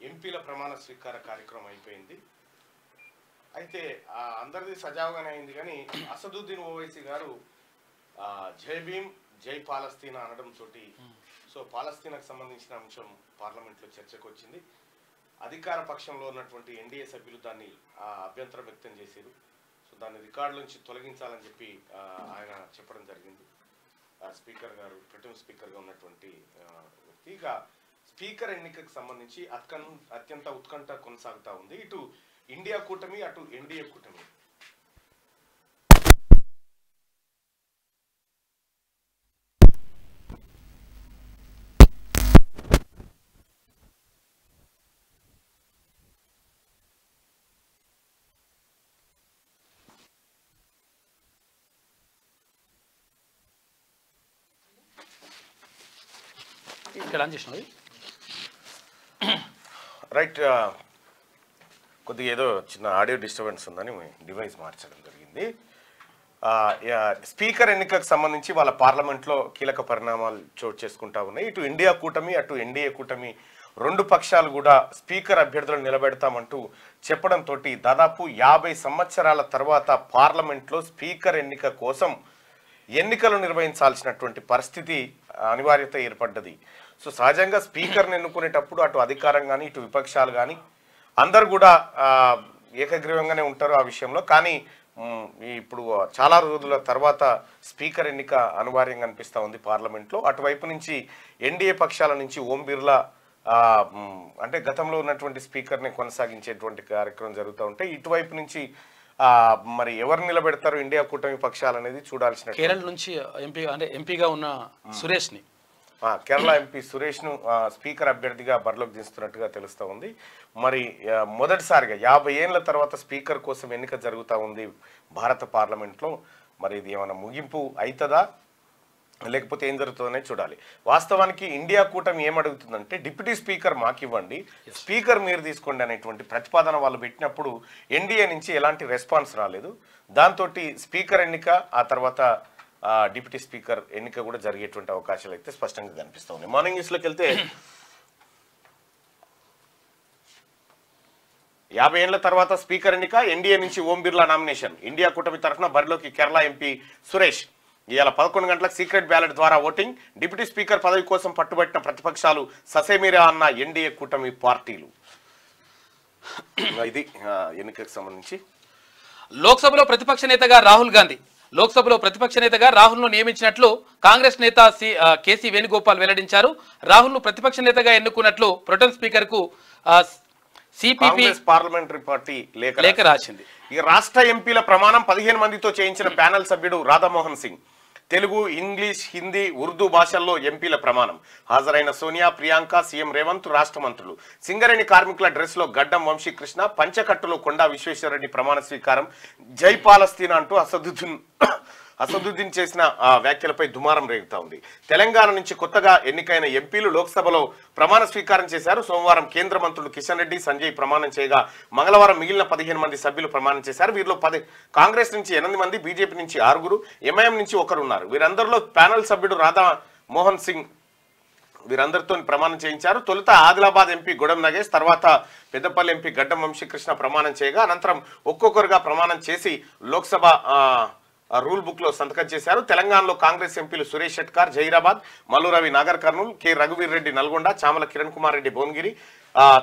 ఎంపీల ప్రమాణ స్వీకార కార్యక్రమం అయిపోయింది. అయితే అందరిది సజావుగానే అయింది. కానీ అసదుద్దీన్ ఓవైసీ గారు జై భీమ్ జై పాలస్తీనా అనడంతో సో పాలస్తీనాకు సంబంధించిన అంశం పార్లమెంట్లో చర్చకు వచ్చింది. అధికార పక్షంలో ఉన్నటువంటి ఎన్డీఏ సభ్యులు దాన్ని అభ్యంతరం వ్యక్తం చేశారు. సో దాన్ని రికార్డు నుంచి తొలగించాలని చెప్పి ఆయన చెప్పడం జరిగింది. స్పీకర్ గారు ప్రొటెం స్పీకర్గా ఉన్నటువంటి వ్యక్తి. ఇక స్పీకర్ ఎన్నికకు సంబంధించి అత్యంత ఉత్కంఠ కొనసాగుతూ ఉంది. ఇటు ఇండియా కూటమి అటు ఎన్డీఏ కూటమి. రైట్, కొద్దిగా ఏదో చిన్న ఆడియో డిస్టర్బెన్స్ ఉందని డివైస్ మార్చడం జరిగింది. స్పీకర్ ఎన్నికకు సంబంధించి వాళ్ళ పార్లమెంట్లో కీలక పరిణామాలు చోటు చేసుకుంటా ఉన్నాయి. ఇటు ఇండియా కూటమి అటు ఎన్డీఏ కూటమి రెండు పక్షాలు కూడా స్పీకర్ అభ్యర్థులను నిలబెడతామంటూ చెప్పడంతో దాదాపు 50 సంవత్సరాల తర్వాత పార్లమెంట్లో స్పీకర్ ఎన్నిక కోసం ఎన్నికలు నిర్వహించాల్సినటువంటి పరిస్థితి అనివార్యత ఏర్పడ్డది. సో సహజంగా స్పీకర్ని ఎన్నుకునేటప్పుడు అటు అధికారం కానీ ఇటు విపక్షాలు కానీ అందరు కూడా ఏకగ్రీవంగానే ఉంటారు ఆ విషయంలో. కానీ ఇప్పుడు చాలా రోజుల తర్వాత స్పీకర్ ఎన్నిక అనివార్యంగా అనిపిస్తూ ఉంది పార్లమెంట్లో. అటువైపు నుంచి ఎన్డీఏ పక్షాల నుంచి ఓం బిర్లా అంటే గతంలో ఉన్నటువంటి స్పీకర్ని కొనసాగించేటువంటి కార్యక్రమం జరుగుతూ ఉంటే ఇటువైపు నుంచి మరి ఎవరు నిలబెడతారు ఇండియా కూటమి పక్షాలు అనేది చూడాల్సిన. కేరళ నుంచి ఎంపీగా ఉన్న సురేష్ని కేరళ ఎంపీ సురేష్ను స్పీకర్ అభ్యర్థిగా బరిలోకి దిస్తున్నట్టుగా తెలుస్తూ ఉంది. మరి మొదటిసారిగా 50 ఏళ్ల తర్వాత స్పీకర్ కోసం ఎన్నిక జరుగుతూ ఉంది భారత పార్లమెంట్లో. మరి ఇది ఏమైనా ముగింపు అవుతుందా లేకపోతే ఏం జరుగుతుందనే చూడాలి. వాస్తవానికి ఇండియా కూటమి ఏమడుగుతుందంటే డిప్యూటీ స్పీకర్ మాకు ఇవ్వండి, స్పీకర్ మీరు తీసుకోండి అనేటువంటి ప్రతిపాదన వాళ్ళు పెట్టినప్పుడు ఎన్డీఏ నుంచి ఎలాంటి రెస్పాన్స్ రాలేదు. దాంతో స్పీకర్ ఎన్నిక ఆ తర్వాత డిప్యూటీ స్పీకర్ ఎన్నిక కూడా జరిగేటువంటి అవకాశాలు అయితే స్పష్టంగా కనిపిస్తూ ఉన్నాయి. మార్నింగ్ న్యూస్లోకి వెళ్తే 50 ఏళ్ల తర్వాత స్పీకర్ ఎన్నిక, ఎన్డీఏ నుంచి ఓం బిర్లా నామినేషన్. ఇండియా కూటమి తరఫున బరిలోకి కేరళ ఎంపీ సురేష్. ఇవాళ 11 గంటలకు సీక్రెట్ బ్యాలెట్ ద్వారా ఓటింగ్. డిప్యూటీ స్పీకర్ పదవి కోసం పట్టుబట్టిన ప్రతిపక్షాలు ససేమిరా అన్న ఎన్డీఏ కూటమి పార్టీలు. ఇది ఎన్నికకు సంబంధించి. లోక్సభలో ప్రతిపక్ష నేతగా రాహుల్ గాంధీ లోక్సభలో ప్రతిపక్ష నేతగా రాహుల్ను నియమించినట్లు కాంగ్రెస్ నేత కేసీ వేణుగోపాల్ వెల్లడించారు. రాహుల్ను ప్రతిపక్ష నేతగా ఎన్నుకున్నట్లు ప్రొటెం స్పీకర్కు సిపిపి పార్లమెంటరీ పార్టీ లేఖ రాసింది. ఈ రాష్ట్ర ఎంపీల ప్రమాణం 15 మందితో చేయించిన ప్యానెల్ సభ్యుడు రాధామోహన్ సింగ్. తెలుగు, ఇంగ్లీష్, హిందీ, ఉర్దూ భాషల్లో ఎంపీల ప్రమాణం. హాజరైన సోనియా, ప్రియాంక, సీఎం రేవంత్, రాష్ట్ర మంత్రులు. సింగరేణి కార్మికుల డ్రెస్లో గడ్డం వంశీకృష్ణ, పంచకట్టులో కొండా విశ్వేశ్వరరెడ్డి ప్రమాణ స్వీకారం. జై పాలస్తీనా అంటూ అసదుద్దీన్ చేసిన వ్యాఖ్యలపై దుమారం రేగుతా ఉంది. తెలంగాణ నుంచి కొత్తగా ఎన్నికైన ఎంపీలు లోక్సభలో ప్రమాణ స్వీకారం చేశారు. సోమవారం కేంద్ర మంత్రులు కిషన్ రెడ్డి, సంజయ్ ప్రమాణం చేయగా మంగళవారం మిగిలిన 15 మంది సభ్యులు ప్రమాణం చేశారు. వీరిలో కాంగ్రెస్ నుంచి 8 మంది, బీజేపీ నుంచి 6, ఎంఐఎం నుంచి 1 ఉన్నారు. వీరందరిలో ప్యానెల్ సభ్యుడు రాధా మోహన్ సింగ్ వీరందరితో ప్రమాణం చేయించారు. తొలుత ఆదిలాబాద్ ఎంపీ గొడెం నగేష్, తర్వాత పెద్దపల్లి ఎంపీ గడ్డం వంశీకృష్ణ ప్రమాణం చేయగా అనంతరం ఒక్కొక్కరుగా ప్రమాణం చేసి లోక్సభ రూల్ బుక్ లో సంతకం చేశారు. తెలంగాణలో కాంగ్రెస్ ఎంపీలు సురేష్ షెట్కార్ జహీరాబాద్, మల్లు రవి నాగర్ కర్నూలు, కె రఘువీర్ రెడ్డి నల్గొండ, చామల కిరణ్ కుమార్ రెడ్డి భువనగిరి,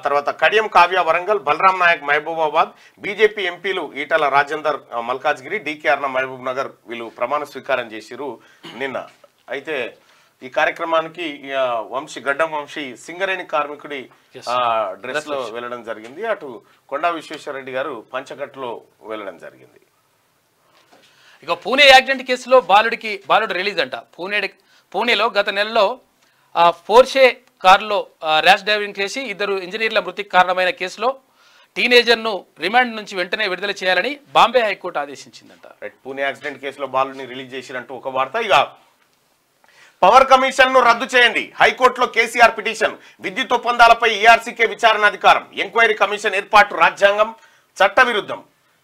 తర్వాత కడియం కావ్య వరంగల్, బలరాం నాయక్ మహబూబాబాద్. బీజేపీ ఎంపీలు ఈటల రాజేందర్ మల్కాజ్గిరి, డీకే అర్ణ మహబూబ్ నగర్ వీళ్ళు ప్రమాణ స్వీకారం చేసిరు నిన్న. అయితే ఈ కార్యక్రమానికి గడ్డం వంశీ సింగరేణి కార్మికుడి డ్రెస్ లో వెళ్ళడం జరిగింది. అటు కొండా విశ్వేశ్వరరెడ్డి గారు పంచకట్టులో వెళ్ళడం జరిగింది. ఇక పూణే యాక్సిడెంట్ కేసులో బాలుడు రిలీజ్ అంట. పూణేలో గత నెలలో పోర్షే కారులో ర్యాష్ డ్రైవింగ్ చేసి 2 ఇంజనీర్ల మృతికి కారణమైన కేసులో టీనేజర్ను రిమాండ్ నుంచి వెంటనే విడుదల చేయాలని బాంబే హైకోర్టు ఆదేశించిందంట. పూణే యాక్సిడెంట్ కేసులో బాలుడిని రిలీజ్ చేసినట్టు ఒక వార్త. ఇక పవర్ కమిషన్ ను రద్దు చేయండి, హైకోర్టులో కేసీఆర్ పిటిషన్. విద్యుత్ ఒప్పందాలపై ఈఆర్సీకే విచారణ అధికారం. ఎంక్వైరీ కమిషన్ ఏర్పాటు రాజ్యాంగం చట్టవిరుద్ధం.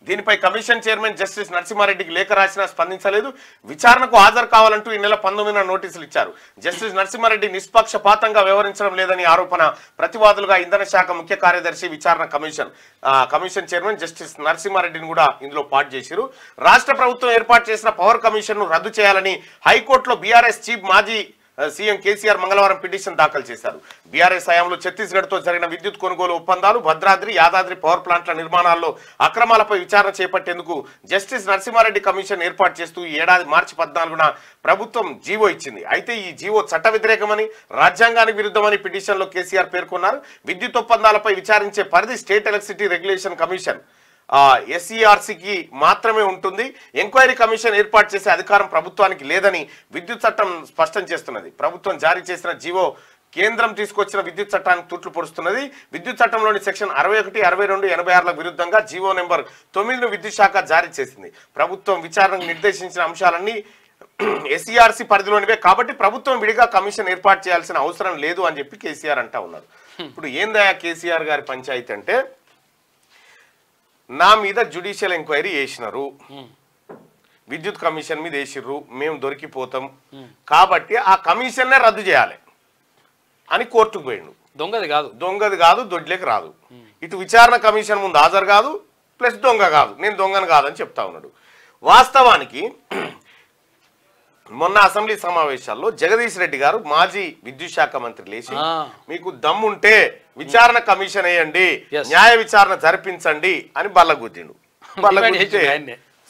దీనిపై కమిషన్ చైర్మన్ జస్టిస్ నరసింహారెడ్డికి లేఖ రాసినా స్పందించలేదు. విచారణకు హాజరు కావాలంటూ ఈ నెల 19న నోటీసులు ఇచ్చారు. జస్టిస్ నరసింహారెడ్డి నిష్పక్షపాతంగా వ్యవహరించడం లేదని ఆరోపణ. ప్రతివాదులుగా ఇంధన శాఖ ముఖ్య కార్యదర్శి, విచారణ కమిషన్ చైర్మన్ జస్టిస్ నరసింహారెడ్డిని కూడా ఇందులో పాటు చేశారు. రాష్ట్ర ప్రభుత్వం ఏర్పాటు చేసిన పవర్ కమిషన్ ను రద్దు చేయాలని హైకోర్టులో బీఆర్ఎస్ చీఫ్ మాజీ సీఎం కేసీఆర్ మంగళవారం పిటిషన్ దాఖలు చేశారు. బీఆర్ఎస్ హయాంలో ఛత్తీస్గఢ్తో జరిగిన విద్యుత్ కొనుగోలు ఒప్పందాలు, భద్రాద్రి, యాదాద్రి పవర్ ప్లాంట్ల నిర్మాణాల్లో అక్రమాలపై విచారణ చేపట్టేందుకు జస్టిస్ నరసింహారెడ్డి కమిషన్ ఏర్పాటు చేస్తూ ఈ ఏడాది మార్చి 14న ప్రభుత్వం జీవో ఇచ్చింది. అయితే ఈ జీవో చట్ట వ్యతిరేకమని, రాజ్యాంగానికి విరుద్ధమని పిటిషన్లో కేసీఆర్ పేర్కొన్నారు. విద్యుత్ ఒప్పందాలపై విచారించే పరిధి స్టేట్ ఎలక్ట్రిసిటీ రెగ్యులేషన్ కమిషన్ SERCకి మాత్రమే ఉంటుంది. ఎంక్వైరీ కమిషన్ ఏర్పాటు చేసే అధికారం ప్రభుత్వానికి లేదని విద్యుత్ చట్టం స్పష్టం చేస్తున్నది. ప్రభుత్వం జారీ చేసిన జీవో కేంద్రం తీసుకొచ్చిన విద్యుత్ చట్టానికి తూట్లు పొడుస్తున్నది. విద్యుత్ చట్టంలోని సెక్షన్ 61, 62, 86ల విరుద్ధంగా జీవో నెంబర్ 9ను విద్యుత్ శాఖ జారీ చేసింది. ప్రభుత్వం విచారణకు నిర్దేశించిన అంశాలన్నీ SERC పరిధిలోనివే కాబట్టి ప్రభుత్వం విడిగా కమిషన్ ఏర్పాటు చేయాల్సిన అవసరం లేదు అని చెప్పి కేసీఆర్ అంటా ఉన్నారు. ఇప్పుడు ఏందయ్యా కేసీఆర్ గారి పంచాయతీ అంటే, నా మీద జ్యుడిషియల్ ఎంక్వైరీ చేసినారు, విద్యుత్ కమిషన్ మీద వేసిర్రు, మేము దొరికిపోతాం కాబట్టి ఆ కమిషన్నే రద్దు చేయాలి అని కోర్టుకు పోయిండు. దొంగది కాదు, దొడ్లేకి రాదు. ఇటు విచారణ కమిషన్ ముందు హాజరు కాదు, ప్లస్ దొంగ కాదు, నేను దొంగను కాదని చెప్తా ఉన్నాడు. వాస్తవానికి మొన్న అసెంబ్లీ సమావేశాల్లో జగదీష్ రెడ్డి గారు మాజీ విద్యుత్ శాఖ మంత్రి లేచి, మీకు దమ్ముంటే విచారణ కమిషన్ వేయండి, న్యాయ విచారణ జరిపించండి అని బల్లగుద్దిండు.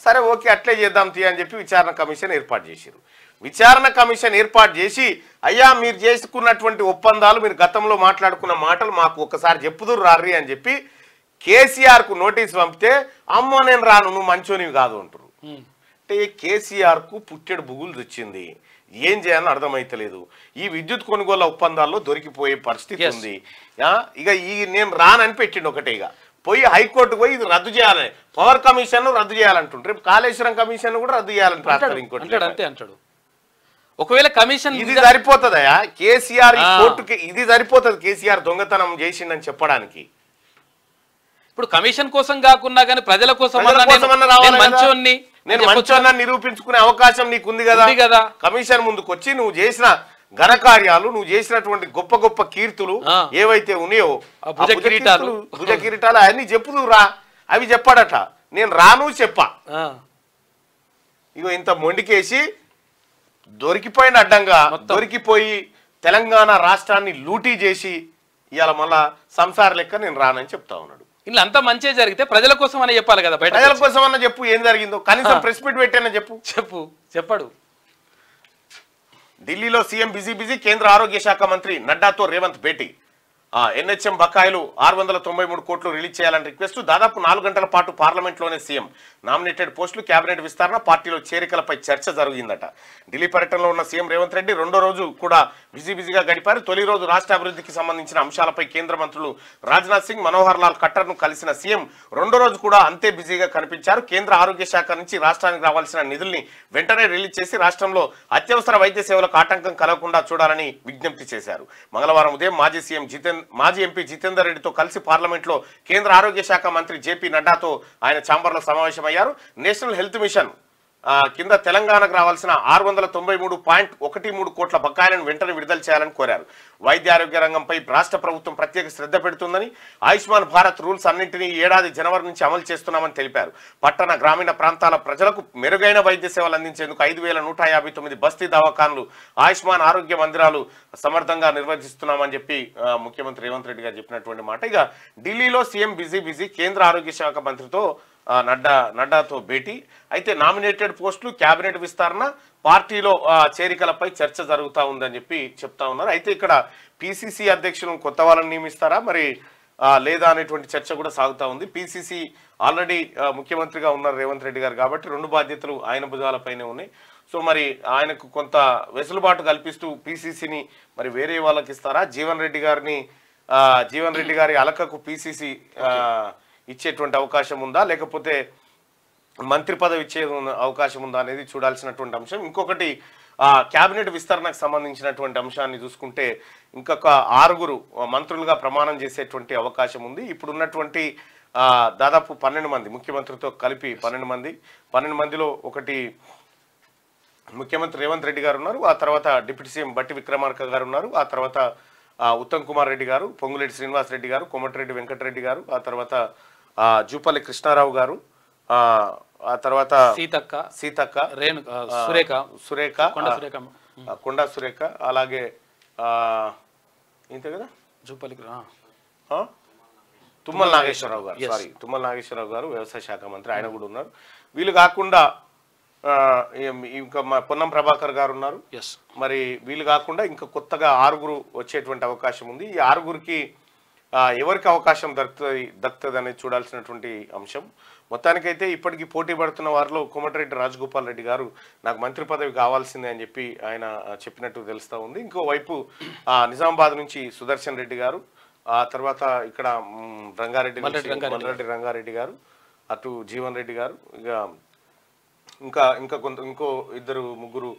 సరే ఓకే అట్లే చేద్దాం తీ అని చెప్పి విచారణ కమిషన్ ఏర్పాటు చేశారు. విచారణ కమిషన్ ఏర్పాటు చేసి, అయ్యా మీరు చేసుకున్నటువంటి ఒప్పందాలు, మీరు గతంలో మాట్లాడుకున్న మాటలు మాకు ఒకసారి చెప్పుదురు రారి అని చెప్పి కేసీఆర్కు నోటీసు పంపితే, అమ్మో నేను రాను, నువ్వు మంచోనివి కాదు అంటారు. అంటే కేసీఆర్కు పుట్టెడు బుగులు తెచ్చింది, ఏం చేయాలని అర్థమైతలేదు. ఈ విద్యుత్ కొనుగోలు ఒప్పందాల్లో దొరికిపోయే పరిస్థితి ఉంది. ఇక నేను రానని పెట్టిండు ఒకటే. ఇక పోయి హైకోర్టు పోయి ఇది రద్దు చేయాలని, పవర్ కమిషన్ రద్దు చేయాలంటుండ్రు, రేపు కాళేశ్వరం కమిషన్ కూడా రద్దు చేయాలంటారు. ఇంకోటి అంటాడు. ఒకవేళ కమిషన్ ఇది సరిపోతుందయా కేసీఆర్ కోర్టుకి? ఇది సరిపోతుంది కేసీఆర్ దొంగతనం చేసిండని చెప్పడానికి? ఇప్పుడు కమిషన్ కోసం కాకుండా కానీ ప్రజల కోసం నేను మంచోన్నా నిరూపించుకునే అవకాశం నీకుంది కదా. కమిషన్ ముందుకు వచ్చి నువ్వు చేసిన ఘనకార్యాలు, నువ్వు చేసినటువంటి గొప్ప గొప్ప కీర్తులు ఏవైతే ఉన్నాయో, భుజ కిరీటాలు అవన్నీ చెప్పుదురా, అవి చెప్పాడట. నేను రాను చెప్పా. ఇగో ఇంత మొండికేసి దొరికిపోయిన అడ్డంగా దొరికిపోయి తెలంగాణ రాష్ట్రాన్ని లూటీ చేసి ఇవాళ మళ్ళా సంసార లెక్క నేను రానని చెప్తా ఉన్నాడు. ఇలా అంతా మంచిగా జరిగితే ప్రజల కోసం అని చెప్పాలి కదా. ప్రజల కోసం అన్న చెప్పు, ఏం జరిగిందో కనీసం ప్రెస్ మీట్ పెట్టానని చెప్పాడు. ఢిల్లీలో సీఎం బిజీ, కేంద్ర ఆరోగ్య శాఖ మంత్రి నడ్డాతో రేవంత్ భేటీ. NHM బకాయిలు 693 కోట్లు రిలీజ్ చేయాలని రిక్వెస్ట్. దాదాపు 4 గంటల పాటు పార్లమెంట్లోనే సీఎం నామినేటెడ్ పోస్టులు, కేబినెట్ విస్తరణ, పార్టీలో చేరికలపై చర్చ జరిగిందట. ఢిల్లీ పర్యటనలో ఉన్న సీఎం రేవంత్ రెడ్డి రెండో రోజు కూడా బిజీగా గడిపారు. తొలి రోజు రాష్ట్ర అభివృద్ధికి సంబంధించిన అంశాలపై కేంద్ర మంత్రులు రాజ్నాథ్ సింగ్, మనోహర్ లాల్ ఖట్టర్ను కలిసిన సీఎం రెండో రోజు కూడా అంతే బిజీగా కనిపించారు. కేంద్ర ఆరోగ్య శాఖ నుంచి రాష్ట్రానికి రావాల్సిన నిధుల్ని వెంటనే రిలీజ్ చేసి రాష్ట్రంలో అత్యవసర వైద్య సేవలకు ఆటంకం కలగకుండా చూడాలని విజ్ఞప్తి చేశారు. మంగళవారం ఉదయం మాజీ ఎంపీ జితేందర్ రెడ్డితో కలిసి పార్లమెంట్లో కేంద్ర ఆరోగ్య శాఖ మంత్రి జేపీ నడ్డాతో ఆయన ఛాంబర్లో సమావేశమయ్యారు. నేషనల్ హెల్త్ మిషన్ కింద తెలంగాణకు రావాల్సిన 633.13 కోట్ల బకాయిలను వెంటనే విడుదల చేయాలని కోరారు. వైద్య ఆరోగ్య రంగంపై రాష్ట్ర ప్రభుత్వం ప్రత్యేక శ్రద్ధ పెడుతుందని, ఆయుష్మాన్ భారత్ రూల్స్ అన్నింటినీ ఏడాది జనవరి నుంచి అమలు చేస్తున్నామని తెలిపారు. పట్టణ గ్రామీణ ప్రాంతాల ప్రజలకు మెరుగైన వైద్య సేవలు అందించేందుకు 5159 బస్తీ దవాఖాన్లు, ఆయుష్మాన్ ఆరోగ్య మందిరాలు సమర్థంగా నిర్వహిస్తున్నామని చెప్పి ముఖ్యమంత్రి రేవంత్ రెడ్డి గారు చెప్పినటువంటి మాట. ఇక ఢిల్లీలో సీఎం బిజీ, కేంద్ర ఆరోగ్య శాఖ మంత్రితో నడ్డాతో భేటీ. అయితే నామినేటెడ్ పోస్టులు, కేబినెట్ విస్తరణ, పార్టీలో చేరికలపై చర్చ జరుగుతూ ఉందని చెప్పి చెప్తా ఉన్నారు. అయితే ఇక్కడ పిసిసి అధ్యక్షులను కొత్త వాళ్ళని నియమిస్తారా మరి లేదా అనేటువంటి చర్చ కూడా సాగుతూ ఉంది. పిసిసి ఆల్రెడీ ముఖ్యమంత్రిగా ఉన్నారు రేవంత్ రెడ్డి గారు కాబట్టి 2 బాధ్యతలు ఆయన భుజాలపైనే ఉన్నాయి. సో మరి ఆయనకు కొంత వెసులుబాటు కల్పిస్తూ పిసిసిని మరి వేరే వాళ్ళకి ఇస్తారా? జీవన్ రెడ్డి గారి అలకకు పిసిసి ఇచ్చేటువంటి అవకాశం ఉందా, లేకపోతే మంత్రి పదవి ఇచ్చే అవకాశం ఉందా అనేది చూడాల్సినటువంటి అంశం. ఇంకొకటి కేబినెట్ విస్తరణకు సంబంధించినటువంటి అంశాన్ని చూసుకుంటే ఇంకొక 6 మంత్రులుగా ప్రమాణం చేసేటువంటి అవకాశం ఉంది. ఇప్పుడున్నటువంటి దాదాపు 12 మంది ముఖ్యమంత్రితో కలిపి 12 మందిలో ఒకటి ముఖ్యమంత్రి రేవంత్ రెడ్డి గారు ఉన్నారు, ఆ తర్వాత డిప్యూటీ సీఎం బట్టి విక్రమార్క గారు ఉన్నారు, ఆ తర్వాత ఉత్తమ్ కుమార్ రెడ్డి గారు, పొంగులేటి శ్రీనివాస్ రెడ్డి గారు, కోమటిరెడ్డి వెంకటరెడ్డి గారు, ఆ తర్వాత జూపల్లి కృష్ణారావు గారు, ఆ తర్వాత సీతక్క సురేఖ కొండా సురేఖ, అలాగే ఇంతే కదా జూపల్లి తుమ్మల నాగేశ్వరరావు గారు, తుమ్మల నాగేశ్వరరావు గారు వ్యవసాయ శాఖ మంత్రి, ఆయన కూడా ఉన్నారు. వీళ్ళు కాకుండా ఇంకా పొన్నం ప్రభాకర్ గారు ఉన్నారు. మరి వీళ్ళు కాకుండా ఇంకా కొత్తగా 6 వచ్చేటువంటి అవకాశం ఉంది. ఈ 6కి ఎవరికి అవకాశం దక్కుతుంది అనేది చూడాల్సినటువంటి అంశం. మొత్తానికైతే ఇప్పటికీ పోటీ పడుతున్న వారిలో కోమటిరెడ్డి రాజగోపాల్ రెడ్డి గారు నాకు మంత్రి పదవి కావాల్సిందే అని చెప్పి ఆయన చెప్పినట్టు తెలుస్తూ ఉంది. ఇంకోవైపు నిజామాబాద్ నుంచి సుదర్శన్ రెడ్డి గారు, ఆ తర్వాత ఇక్కడ మల్రెడ్డి రంగారెడ్డి గారు, అటు జీవన్ రెడ్డి గారు, ఇంకో 2-3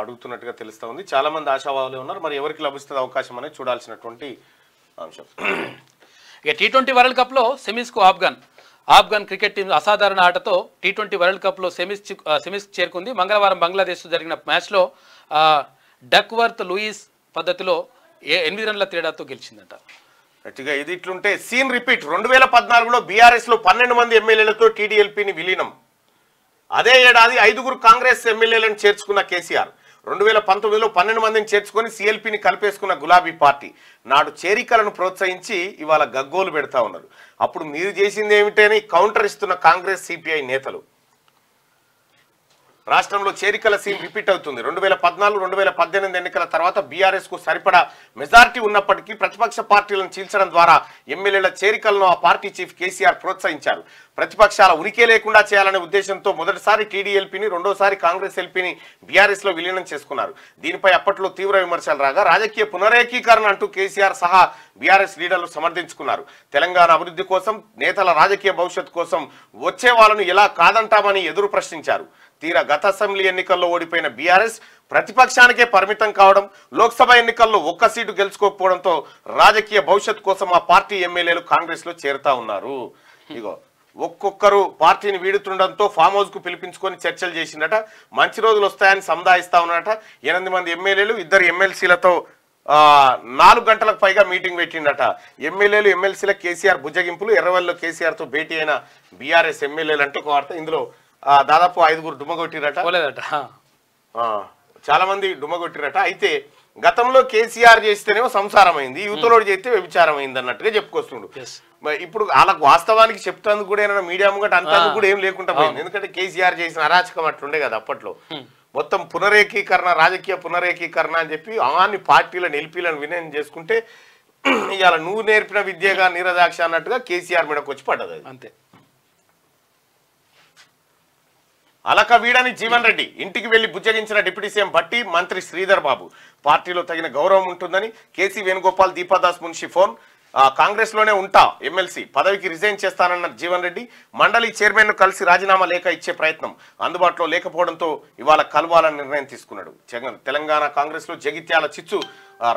అడుగుతున్నట్టుగా తెలుస్తూ ఉంది. చాలా మంది ఆశావాదులే ఉన్నారు. మరి ఎవరికి లభిస్తుంది అవకాశం అనేది చూడాల్సినటువంటి అంశం. ఇక T20 వరల్డ్ కప్లో సెమీస్కు ఆఫ్ఘన్ క్రికెట్ టీం అసాధారణ ఆటతో T20 వరల్డ్ కప్లో సెమీస్ చేరుకుంది. మంగళవారం బంగ్లాదేశ్తో జరిగిన మ్యాచ్లో డక్వర్త్ లూయిస్ పద్ధతిలో 8 రన్ల తేడాతో గెలిచిందట. గట్టిగా ఇది ఇట్లుంటే సీన్ రిపీట్. 2014లో బీఆర్ఎస్లో 12 మంది ఎమ్మెల్యేలతో టీడీఎల్పీని విలీనం. అదే ఏడాది 5 కాంగ్రెస్ ఎమ్మెల్యేలను చేర్చుకున్న కేసీఆర్ 2019లో 12 మందిని చేర్చుకొని సిఎల్పిని కలిపేసుకున్న గులాబీ పార్టీ నాడు చేరికలను ప్రోత్సహించి ఇవాళ గగ్గోలు పెడతా ఉన్నారు. అప్పుడు మీరు చేసింది ఏమిటని కౌంటర్ ఇస్తున్న కాంగ్రెస్ సిపిఐ నేతలు. రాష్ట్రంలో చేరికల సీన్ రిపీట్ అవుతుంది. 2014-2018 ఎన్నికల తర్వాత బీఆర్ఎస్ కు సరిపడా మెజారిటీ ఉన్నప్పటికీ ప్రతిపక్ష పార్టీలను చీల్చడం ద్వారా ఎమ్మెల్యేల చేరికలను ఆ పార్టీ చీఫ్ కేసీఆర్ ప్రోత్సహించారు. ప్రతిపక్షాల ఉనికి లేకుండా చేయాలనే ఉద్దేశంతో మొదటిసారి టీడీఎల్పీని, రెండోసారి కాంగ్రెస్ ఎల్పీని బీఆర్ఎస్ లో విలీనం చేసుకున్నారు. దీనిపై అప్పట్లో తీవ్ర విమర్శలు రాగా రాజకీయ పునరేకీకరణ అంటూ కేసీఆర్ సహా బీఆర్ఎస్ లీడర్లు సమర్థించుకున్నారు. తెలంగాణ అభివృద్ధి కోసం, నేతల రాజకీయ భవిష్యత్తు కోసం వచ్చే వాళ్ళను ఎలా కాదంటామని ఎదురు ప్రశ్నించారు. తీరా గత అసెంబ్లీ ఎన్నికల్లో ఓడిపోయిన బీఆర్ఎస్ ప్రతిపక్షానికే పరిమితం కావడం, లోక్సభ ఎన్నికల్లో 1 సీటు గెలుచుకోకపోవడంతో రాజకీయ భవిష్యత్తు కోసం ఆ పార్టీ ఎమ్మెల్యేలు కాంగ్రెస్ లో చేరుతా ఉన్నారు. ఇగో ఒక్కొక్కరు పార్టీని వీడుతుండడంతో ఫామ్ హౌస్ కు పిలిపించుకొని చర్చలు చేసిందట. మంచి రోజులు వస్తాయని సముదాయిస్తా ఉన్నారట. 8 మంది ఎమ్మెల్యేలు, 2 ఎమ్మెల్సీలతో 4 గంటలకు పైగా మీటింగ్ పెట్టిండట. ఎమ్మెల్యేలు, ఎమ్మెల్సీల కేసీఆర్ బుజ్జగింపులు. ఎర్రవల్లిలో కేసీఆర్ తో భేటీ అయిన బీఆర్ఎస్ ఎమ్మెల్యేలు అంటే ఒక వార్త. ఇందులో దాదాపు 5 డుమ్మగొట్టిరట, చాలా మంది డుమ్మగొట్టిరట. అయితే గతంలో కేసీఆర్ చేస్తేనేమో సంసారం అయింది, యువతలోడు చేస్తే వ్యభిచారం అయింది అన్నట్టుగా చెప్పుకొస్తుండు. ఇప్పుడు వాళ్ళకు వాస్తవానికి చెప్తాను కూడా ఏమైనా మీడియా ముంగట అంతా కూడా ఏం లేకుండా పోయింది. ఎందుకంటే కేసీఆర్ చేసిన అరాచకం అట్లుండే కదా అప్పట్లో. మొత్తం పునరేకీకరణ, రాజకీయ పునరేకీకరణ అని చెప్పి అన్ని పార్టీలను ఎల్పీలను వినయం చేసుకుంటే ఇవాళ నువ్వు నేర్పిన విద్యగా నీరదాక్ష అన్నట్టుగా కేసీఆర్ మీదకి వచ్చి పడ్డది. అంతే. అలక వీడని జీవన్ రెడ్డి ఇంటికి వెళ్లి బుజ్జగించిన డిప్యూటీ సీఎం భట్టి, మంత్రి శ్రీధర్ బాబు. పార్టీలో తగిన గౌరవం ఉంటుందని కేసీ వేణుగోపాల్, దీపాదాస్ మున్షి ఫోన్. కాంగ్రెస్ లోనే ఉంటా, ఎమ్మెల్సీ పదవికి రిజైన్ చేస్తానన్న జీవన్ రెడ్డి మండలి చైర్మన్ ను కలిసి రాజీనామా లేఖ ఇచ్చే ప్రయత్నం అందుబాటులో లేకపోవడంతో ఇవాళ కలవాలని నిర్ణయం తీసుకున్నాడు. తెలంగాణ కాంగ్రెస్ లో జగిత్యాల చిచ్చు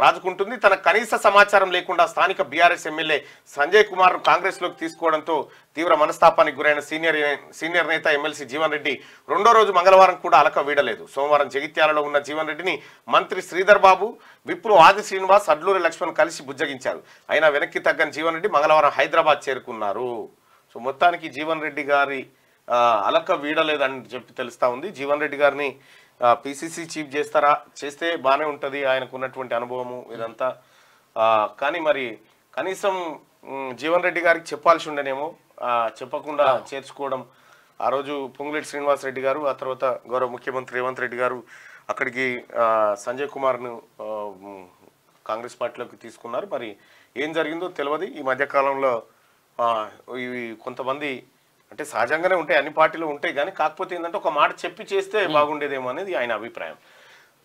రాజుకుంటుంది. తన కనీస సమాచారం లేకుండా స్థానిక బీఆర్ఎస్ ఎమ్మెల్యే సంజయ్ కుమార్ కాంగ్రెస్ లోకి తీసుకోవడంతో తీవ్ర మనస్తాపానికి గురైన సీనియర్ నేత ఎమ్మెల్సీ జీవన్ రెడ్డి 2వ రోజు మంగళవారం కూడా అలక వీడలేదు. సోమవారం జగిత్యాలలో ఉన్న జీవన్ రెడ్డిని మంత్రి శ్రీధర్ బాబు, విప్లు ఆది శ్రీనివాస్, అడ్లూరి లక్ష్మణ్ కలిసి బుజ్జగించారు. అయినా వెనక్కి తగ్గని జీవన్ రెడ్డి మంగళవారం హైదరాబాద్ చేరుకున్నారు. సో మొత్తానికి జీవన్ రెడ్డి గారి అలక వీడలేదని చెప్పి తెలుస్తా ఉంది. జీవన్ రెడ్డి గారిని పిసిసి చీఫ్ చేస్తే బాగానే ఉంటుంది, ఆయనకు ఉన్నటువంటి అనుభవము ఇదంతా. కానీ మరి కనీసం జీవన్ రెడ్డి గారికి చెప్పాల్సి ఉండనేమో, చెప్పకుండా చేర్చుకోవడం. ఆ రోజు పొంగులేటి శ్రీనివాస్ రెడ్డి గారు, ఆ తర్వాత గౌరవ ముఖ్యమంత్రి రేవంత్ రెడ్డి గారు అక్కడికి సంజయ్ కుమార్ను కాంగ్రెస్ పార్టీలోకి తీసుకున్నారు. మరి ఏం జరిగిందో తెలియదు. ఈ మధ్యకాలంలో ఇవి కొంతమంది అంటే సహజంగానే ఉంటాయి, అన్ని పార్టీలు ఉంటాయి, కానీ కాకపోతే ఏంటంటే ఒక మాట చెప్పి చేస్తే బాగుండేదేమో అనేది ఆయన అభిప్రాయం.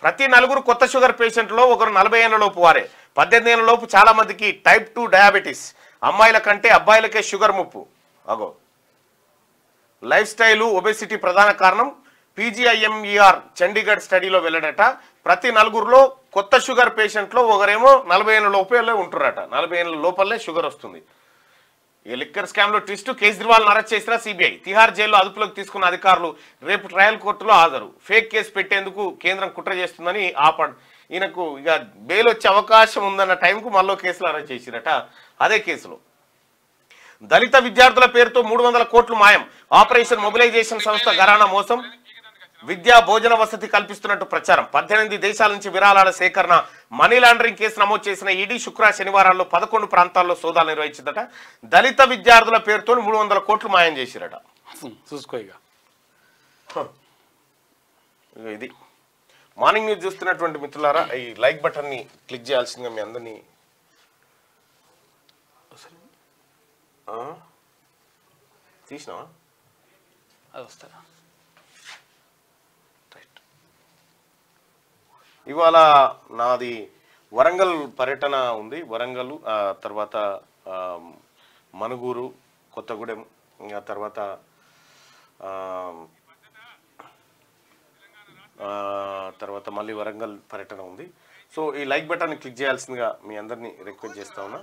ప్రతి 4 కొత్త షుగర్ పేషెంట్లో ఒకరు 40 ఏళ్లలోపు వారే. 18 ఏళ్లలోపు చాలా మందికి టైప్ 2 డయాబెటీస్. అమ్మాయిల కంటే అబ్బాయిలకే షుగర్ ముప్పు. అగో లైఫ్ స్టైలు, ఒబెసిటీ ప్రధాన కారణం. పీజీఐఎంఈఆర్ చండీగఢ్ స్టడీలో వెళ్ళడట. ప్రతి నలుగురిలో కొత్త షుగర్ పేషెంట్లో ఒకరేమో 40 ఏళ్ళ లోపలే ఉంటున్నారట. 40 ఏళ్ళ లోపలే షుగర్ వస్తుంది. ఈ లిక్కర్ స్కామ్ లో ట్విస్ట్, కేజ్రీవాల్ అరెస్ట్ చేసిన సిబిఐ. తిహార్ జైల్లో అదుపులోకి తీసుకున్న అధికారులు రేపు ట్రయల్ కోర్టులో హాజరు. ఫేక్ కేసు పెట్టేందుకు కేంద్రం కుట్ర చేస్తుందని ఈయనకు ఇక బెయిల్ వచ్చే అవకాశం ఉందన్న టైంకు మళ్ళీ కేసులు అరెస్ట్ చేసిరట. అదే కేసులో దళిత విద్యార్థుల పేరుతో 300 కోట్లు మాయం. ఆపరేషన్ మొబిలైజేషన్ సంస్థ ఘరానా మోసం. విద్యా భోజన వసతి కల్పిస్తున్నట్టు ప్రచారం. 18 దేశాల నుంచి విరాళాల సేకరణ. మనీ లాండరింగ్ కేసు నమోదు చేసిన ఈడీ శనివారాల్లో 11 ప్రాంతాల్లో సోదాలు నిర్వహించిందట. దళిత విద్యార్థుల పేరుతో 300 కోట్లు మాయం చేసిరట. చూసుకో ఇక ఇది మార్నింగ్ న్యూస్ చూస్తున్నటువంటి మిత్రులారా, ఈ లైక్ బటన్ ని క్లిక్ చేయాల్సిందిగా మీ అందరినీ తీసినావా అది వస్తారా. ఇవాళ నాది వరంగల్ పర్యటన ఉంది. వరంగల్ తర్వాత మనుగూరు, కొత్తగూడెం, తర్వాత మళ్ళీ వరంగల్ పర్యటన ఉంది. సో ఈ లైక్ బటన్ క్లిక్ చేయాల్సిందిగా మీ అందరినీ రిక్వెస్ట్ చేస్తా ఉన్నా.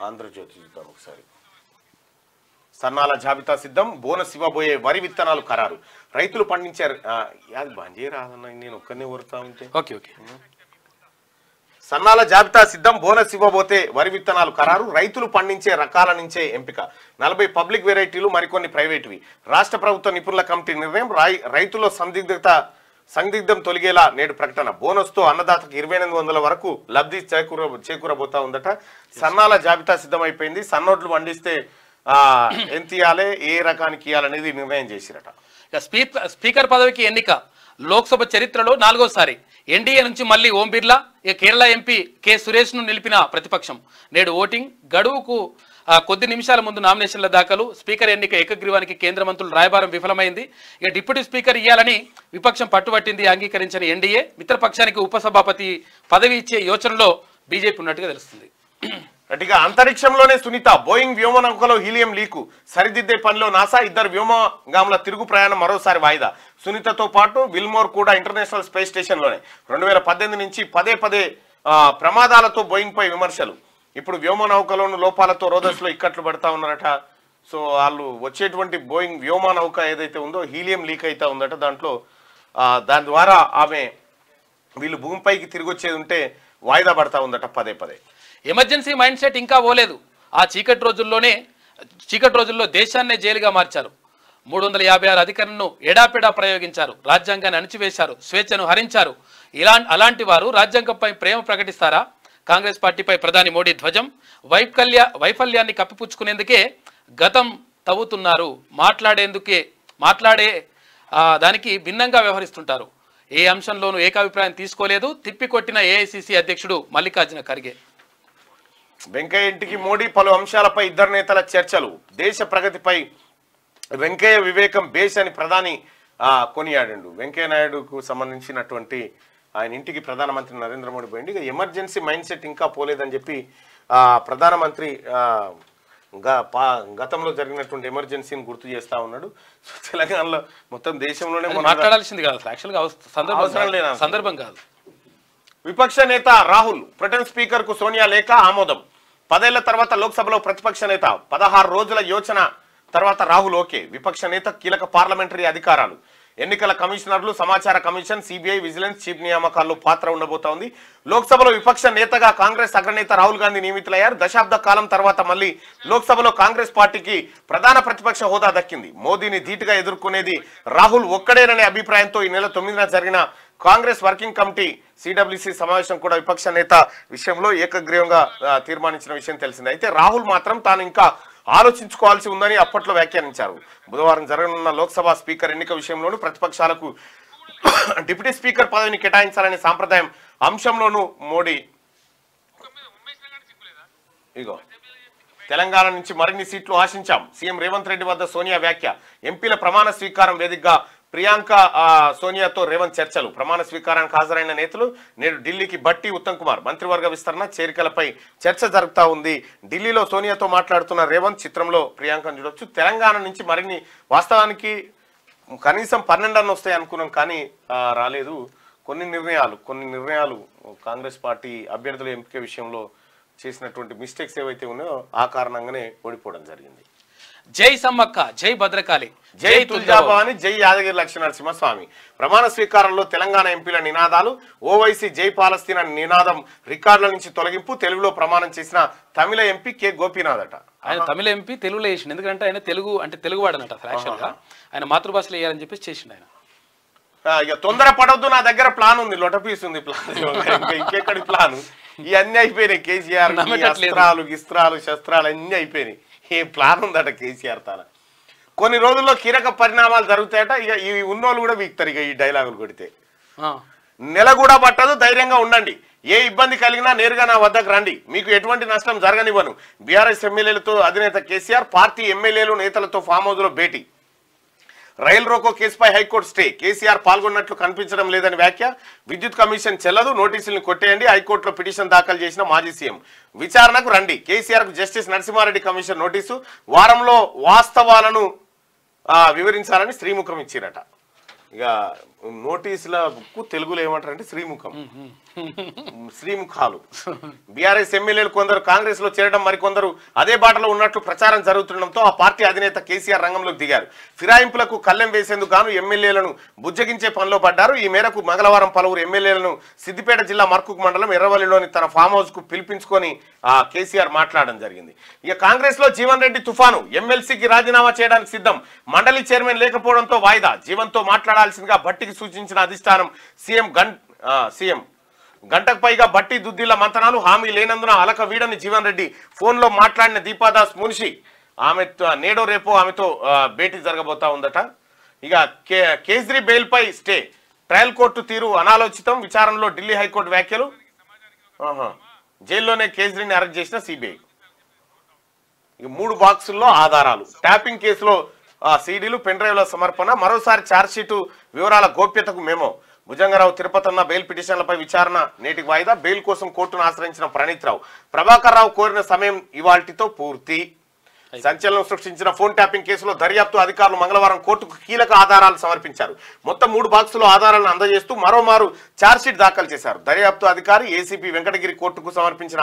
ఆంధ్రజ్యోతి చూద్దాం ఒకసారి. సన్నాల జాబితా సిద్ధం, బోనస్ ఇవ్వబోయే వరి విత్తనాలు ఖరారు. రైతులు పండించారు. అది బంజే రాదన్న, నేను ఒక్కనే ఊరుతా ఉంటే. Okay okay. సన్నాల జాబితా సిద్ధం, బోనస్ ఇవ్వబోతే వరి విత్తనాలు ఖరారు. రైతులు పండించే రకాల నుంచే ఎంపిక. 40 పబ్లిక్ వెరైటీలు, మరికొన్ని ప్రైవేటువి. రాష్ట్ర ప్రభుత్వ నిపుణుల కమిటీ నిర్ణయం. రైతుల్లో సందిగ్ధం తొలగేలా నేడు ప్రకటన. బోనస్ తో అన్నదాతకు 2800 వరకు లబ్ధి చేకూరబోతా ఉందట. సన్నాల జాబితా సిద్ధమైపోయింది. సన్నోట్లు పండిస్తే ఎంత ఇవ్వాలి, ఏ రకానికి ఇవ్వాలనేది నిర్ణయం చేసిరట. స్పీకర్ పదవికి ఎన్నిక లోక్సభ చరిత్రలో 4వసారి. ఎన్డీఏ నుంచి మళ్ళీ ఓం బిర్లా, కేరళ ఎంపీ కె సురేష్ ను నిలిపిన ప్రతిపక్షం. నేడు ఓటింగ్. గడువుకు కొద్ది నిమిషాల ముందు నామినేషన్ల దాఖలు. స్పీకర్ ఎన్నిక ఏకగ్రీవానికి కేంద్ర మంత్రుల రాయబారం విఫలమైంది. ఇక డిప్యూటీ స్పీకర్ ఇయ్యాలని విపక్షం పట్టుబట్టింది. అంగీకరించిన ఎన్డీఏ. మిత్రపక్షానికి ఉపసభాపతి పదవి ఇచ్చే యోచనలో బీజేపీ ఉన్నట్టుగా తెలుస్తుంది. గట్టిగా అంతరిక్షంలోనే సునీత. బోయింగ్ వ్యోమనౌకలో హీలియం లీకు. సరిదిద్దే పనిలో నాసా. 2 వ్యోమగాముల తిరుగు ప్రయాణం మరోసారి వాయిదా. సునీతతో పాటు విల్మోర్ కూడా ఇంటర్నేషనల్ స్పేస్ స్టేషన్లోనే. 2018 నుంచి పదే ప్రమాదాలతో బోయింగ్ పై విమర్శలు. ఇప్పుడు వ్యోమనౌకలోని లోపాలతో రోదస్లో ఇక్కట్లు పడతా ఉన్నారట. సో వాళ్ళు వచ్చేటువంటి బోయింగ్ వ్యోమనౌక ఏదైతే ఉందో హీలియం లీక్ అయితే ఉందట. దాని ద్వారా వీళ్ళు భూమిపైకి తిరిగి వచ్చేది ఉంటే వాయిదా పడతా ఉందట పదే. ఎమర్జెన్సీ మైండ్ సెట్ ఇంకా పోలేదు. ఆ చీకటి రోజుల్లో దేశాన్నే జైలుగా మార్చారు. 356 అధికారులను ఎడాపెడా ప్రయోగించారు. రాజ్యాంగాన్ని అణిచివేశారు. స్వేచ్ఛను హరించారు. అలాంటి వారు రాజ్యాంగంపై ప్రేమ ప్రకటిస్తారా? కాంగ్రెస్ పార్టీపై ప్రధాని మోడీ ధ్వజం. వైఫల్యాన్ని కప్పిపుచ్చుకునేందుకే గతం తవ్వుతున్నారు. మాట్లాడే దానికి భిన్నంగా వ్యవహరిస్తుంటారు. ఏ అంశంలోనూ ఏకాభిప్రాయం తీసుకోలేదు. తిప్పికొట్టిన ఏఐసిసి అధ్యక్షుడు మల్లికార్జున ఖర్గే. వెంకయ్య ఇంటికి మోడీ. పలు అంశాలపై ఇద్దరు నేతల చర్చలు. దేశ ప్రగతిపై వెంకయ్య వివేకం బేస్ అని ప్రధాని కొనియాడిండు. వెంకయ్య నాయుడుకు సంబంధించినటువంటి ఆయన ఇంటికి ప్రధానమంత్రి నరేంద్ర మోడీ పోయింది. ఇక ఎమర్జెన్సీ మైండ్ సెట్ ఇంకా పోలేదని చెప్పి ప్రధానమంత్రి గతంలో జరిగినటువంటి ఎమర్జెన్సీని గుర్తు చేస్తా ఉన్నాడు. సో తెలంగాణలో మొత్తం దేశంలోనే మాట్లాడాల్సింది కాదు, యాక్చువల్గా సందర్భం కాదు. విపక్ష నేత రాహుల్. ప్రొటెం స్పీకర్ కు సోనియా లేఖ ఆమోదం. 10 ఏళ్ల తర్వాత లోక్సభలో ప్రతిపక్ష నేత. 16 రోజుల యోచన తర్వాత రాహుల్ ఓకే. విపక్ష నేత కీలక పార్లమెంటరీ అధికారాలు. ఎన్నికల కమిషనర్లు, సమాచార కమిషన్, సిబిఐ, విజిలెన్స్ చీఫ్ నియామకాల్లో పాత్ర ఉండబోతా ఉంది. లోక్సభలో విపక్ష నేతగా కాంగ్రెస్ అగ్రనేత రాహుల్ గాంధీ నియమితులయ్యారు. దశాబ్ద కాలం తర్వాత మళ్ళీ లోక్సభలో కాంగ్రెస్ పార్టీకి ప్రధాన ప్రతిపక్ష హోదా దక్కింది. మోదీని ధీటుగా ఎదుర్కొనేది రాహుల్ ఒక్కడేననే అభిప్రాయంతో ఈ నెల 9న జరిగిన కాంగ్రెస్ వర్కింగ్ కమిటీ సిడబ్ల్యూసి సమావేశం కూడా విపక్ష నేత విషయంలో ఏకగ్రీవంగా తీర్మానించిన విషయం తెలిసింది. అయితే రాహుల్ మాత్రం తాను ఇంకా ఆలోచించుకోవాల్సి ఉందని అప్పట్లో వ్యాఖ్యానించారు. బుధవారం జరగనున్న లోక్సభ స్పీకర్ ఎన్నిక విషయంలోనూ ప్రతిపక్షాలకు డిప్యూటీ స్పీకర్ పదవిని కేటాయించాలనే సాంప్రదాయం అంశంలోనూ మోడీ తెలంగాణ నుంచి మరిన్ని సీట్లు ఆశించాం. సీఎం రేవంత్ రెడ్డి వద్ద సోనియా వ్యాఖ్య. ఎంపీల ప్రమాణ స్వీకారం వేదికగా ప్రియాంక సోనియాతో రేవంత్ చర్చలు. ప్రమాణ స్వీకారానికి హాజరైన నేతలు నేడు ఢిల్లీకి బట్టి ఉత్తమ్ కుమార్ మంత్రివర్గ విస్తరణ చేరికలపై చర్చ జరుగుతూ ఉంది. ఢిల్లీలో సోనియాతో మాట్లాడుతున్న రేవంత్, చిత్రంలో ప్రియాంకను చూడొచ్చు. తెలంగాణ నుంచి మరిన్ని, వాస్తవానికి కనీసం 12 అన్న వస్తాయి అనుకున్నాం, కానీ రాలేదు. కొన్ని నిర్ణయాలు కాంగ్రెస్ పార్టీ అభ్యర్థుల ఎంపిక విషయంలో చేసినటువంటి మిస్టేక్స్ ఏవైతే ఉన్నాయో ఆ కారణంగానే ఓడిపోవడం జరిగింది. జై సమ్మక్క, జై భద్రకాళి, జై తుల్జాభవాని, జై యాదగిరి లక్ష్మీనరసింహస్వామి. ప్రమాణ స్వీకారంలో తెలంగాణ ఎంపీల నినాదాలు. ఓవైసీ జై పాలస్తీనా నినాదం రికార్డుల నుంచి తొలగింపు. తెలుగులో ప్రమాణం చేసిన తమిళ ఎంపీ కె గోపీనాథ్ అట. ఆయన తమిళ ఎంపీ తెలుగులో చేసిండు, ఎందుకంటే ఆయన తెలుగు వాడనట. అసలు యాక్చువల్గా ఆయన మాతృభాషలో వేయాలని చెప్పేసి చేసిండు ఆయన. ఇక తొందర పడవద్దు, నా దగ్గర ప్లాన్ ఉంది, లొటపీస్ ఉంది ప్లాన్. ఇంకెక్కడి ప్లాన్? ఇవన్నీ అయిపోయినాయి. కేసీఆర్ గిస్త్రాలు శస్త్రాలు అన్నీ అయిపోయినాయి. ఏ ప్లాన్ ఉందట కేసీఆర్ తాన. కొన్ని రోజుల్లో కీలక పరిణామాలు జరుగుతాయట. ఇక ఈ ఉన్నోళ్ళు కూడా వీక్తారు ఇక ఈ డైలాగులు కొడితే. నెల కూడా పట్టదు, ధైర్యంగా ఉండండి. ఏ ఇబ్బంది కలిగినా నేరుగా నా వద్దకు రండి, మీకు ఎటువంటి నష్టం జరగనివ్వను. బీఆర్ఎస్ ఎమ్మెల్యేలతో అధినేత కేసీఆర్, పార్టీ ఎమ్మెల్యేలు నేతలతో ఫామ్ హౌస్ లో భేటీ. రైల్ రోకో కేసుపై హైకోర్టు స్టే. కేసీఆర్ పాల్గొన్నట్లు కనిపించడం లేదని వ్యాఖ్య. విద్యుత్ కమిషన్ చెల్లదు, నోటీసులను కొట్టేయండి. హైకోర్టులో పిటిషన్ దాఖలు చేసిన మాజీ సీఎం. విచారణకు రండి. కేసీఆర్ కు జస్టిస్ నరసింహారెడ్డి కమిషన్ నోటీసు. వారంలో వాస్తవాలను వివరించాలని శ్రీముఖం ఇచ్చిరట. ఇక నోటీసులకు తెలుగులో ఏమంటారంటే శ్రీముఖాలు. బీఆర్ఎస్ ఎమ్మెల్యేలు కొందరు కాంగ్రెస్ లో చేరడం, మరికొందరు అదే బాటలో ఉన్నట్లు ప్రచారం జరుగుతుండటంతో ఆ పార్టీ అధినేత కేసీఆర్ రంగంలోకి దిగారు. ఫిరాయింపులకు కళ్ళెం వేసేందుకు గాను ఎమ్మెల్యేలను బుజ్జగించే పనిలో పడ్డారు. ఈ మేరకు మంగళవారం పలువురు ఎమ్మెల్యేలను సిద్దిపేట జిల్లా మర్కుక్ మండలం ఎర్రవల్లిలోని తన ఫామ్ హౌస్ కు పిలిపించుకొని కేసీఆర్ మాట్లాడడం జరిగింది. ఇక కాంగ్రెస్ లో జీవన్ రెడ్డి తుఫాను. ఎమ్మెల్సీకి రాజీనామా చేయడానికి సిద్ధం. మండలి చైర్మన్ లేకపోవడంతో వాయిదా. జీవన్తో మాట్లాడాల్సిందిగా భట్టికి సూచించిన అధిష్టానం. సీఎం గంటకు పైగా బట్టి దుద్దిళ్ల మంతనాలు. హామీ లేనందున అలక వీడని జీవన్ రెడ్డి. ఫోన్లో మాట్లాడిన దీపాదాస్ మున్షి. ఆమె నేడో రేపో ఆమెతో భేటీ జరగబోతా ఉందట. ఇక కేజ్రీ బెయిల్ పై స్టే. ట్రయల్ కోర్టు తీరు అనాలోచితం. విచారణలో ఢిల్లీ హైకోర్టు వ్యాఖ్యలు. జైల్లోనే కేజ్రీని అరెస్ట్ చేసిన సిబిఐ. ఇక 3 బాక్సుల్లో ఆధారాలు. ట్యాపింగ్ కేసులో సీడీలు, పెన్ డ్రైవ్ల సమర్పణ. మరోసారి ఛార్జ్షీటు వివరాల గోప్యతకు మెమో. భుజంగరావు, తిరుపతన్న బెయిల్ పిటిషన్లపై విచారణ నేటికి వాయిదా. బెయిల్ కోసం కోర్టును ఆశ్రయించిన ప్రణీత్ రావు. ప్రభాకర్ రావు కోరిన సమయం ఇవాల్టితో పూర్తి. సంచలనం సృష్టించిన ఫోన్ ట్యాపింగ్ కేసులో దర్యాప్తు అధికారులు మంగళవారం కోర్టుకు కీలక ఆధారాలు సమర్పించారు. మొత్తం 3 బాక్సుల్లో ఆధారాలను అందజేస్తూ మరోమారు ఛార్జ్షీట్ దాఖలు చేశారు. దర్యాప్తు అధికారి ఏసీపీ వెంకటగిరి కోర్టుకు సమర్పించిన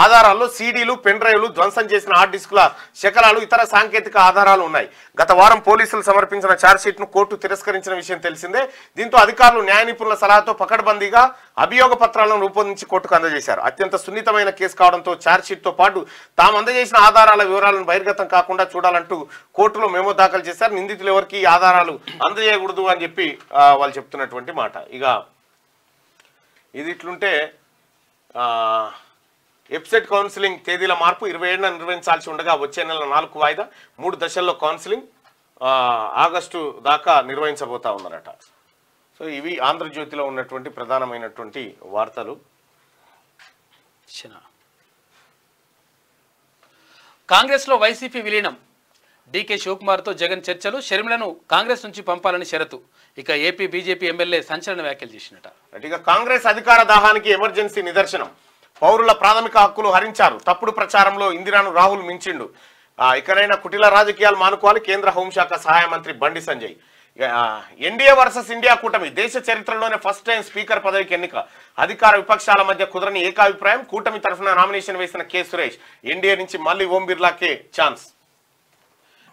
ఆధారాల్లో సీడీలు, పెన్ డ్రైవ్లు, ధ్వంసం చేసిన హార్డ్ డిస్కుల శకలాలు, ఇతర సాంకేతిక ఆధారాలు ఉన్నాయి. గత వారం పోలీసులు సమర్పించిన ఛార్జ్షీట్ ను కోర్టు తిరస్కరించిన విషయం తెలిసిందే. దీంతో అధికారులు న్యాయ నిపుణుల సలహాతో పకడ్బందీగా అభియోగ పత్రాలను రూపొందించి కోర్టుకు అందజేశారు. అత్యంత సున్నితమైన కేసు కావడంతో ఛార్జ్షీట్ తో పాటు తాము అందజేసిన ఆధారాల వివరాలను బహిర్గతం కాకుండా చూడాలంటూ కోర్టులో మెమో దాఖలు చేశారు. నిందితులు ఎవరికి ఈ ఆధారాలు అందజేయకూడదు అని చెప్పి వాళ్ళు చెప్తున్నటువంటి మాట. ఇక ఇది ఇట్లుంటే వెబ్సైట్ కౌన్సిలింగ్ తేదీల మార్పు. 27న నిర్వహించాల్సి ఉండగా వచ్చే నెల 4 వాయిదా. 3 దశల్లో కౌన్సిలింగ్ ఆగస్టు దాకా నిర్వహించబోతా ఉన్నారట. సో ఇవి ఆంధ్రజ్యోతిలో ఉన్నటువంటి ప్రధానమైనటువంటి వార్తలు. కాంగ్రెస్ లో వైసీపీ విలీనం. డీకే శివకుమార్తో జగన్ చర్చలు. షర్మిలను కాంగ్రెస్ నుంచి పంపాలని షరతు. ఇక ఏపీ బీజేపీ ఎమ్మెల్యే సంచలన వ్యాఖ్యలు చేసినట. ఇక కాంగ్రెస్ అధికార దాహానికి ఎమర్జెన్సీ నిదర్శనం. పౌరుల ప్రాథమిక హక్కులు హరించారు. తప్పుడు ప్రచారంలో ఇందిరాను రాహుల్ మించిండు. ఇకనైనా కుటిల రాజకీయాలు మానుకోవాలి. కేంద్ర హోంశాఖ సహాయ మంత్రి Bandi Sanjay. NDA versus India కూటమి. దేశ చరిత్రలోనే ఫస్ట్ టైం స్పీకర్ పదవికి ఎన్నిక. అధికార విపక్షాల మధ్య కుదరని ఏకాభిప్రాయం. కూటమి తరఫున నామినేషన్ వేసిన కె సురేష్. ఎన్డీఏ నుంచి మళ్ళీ ఓం బిర్లాకే ఛాన్స్.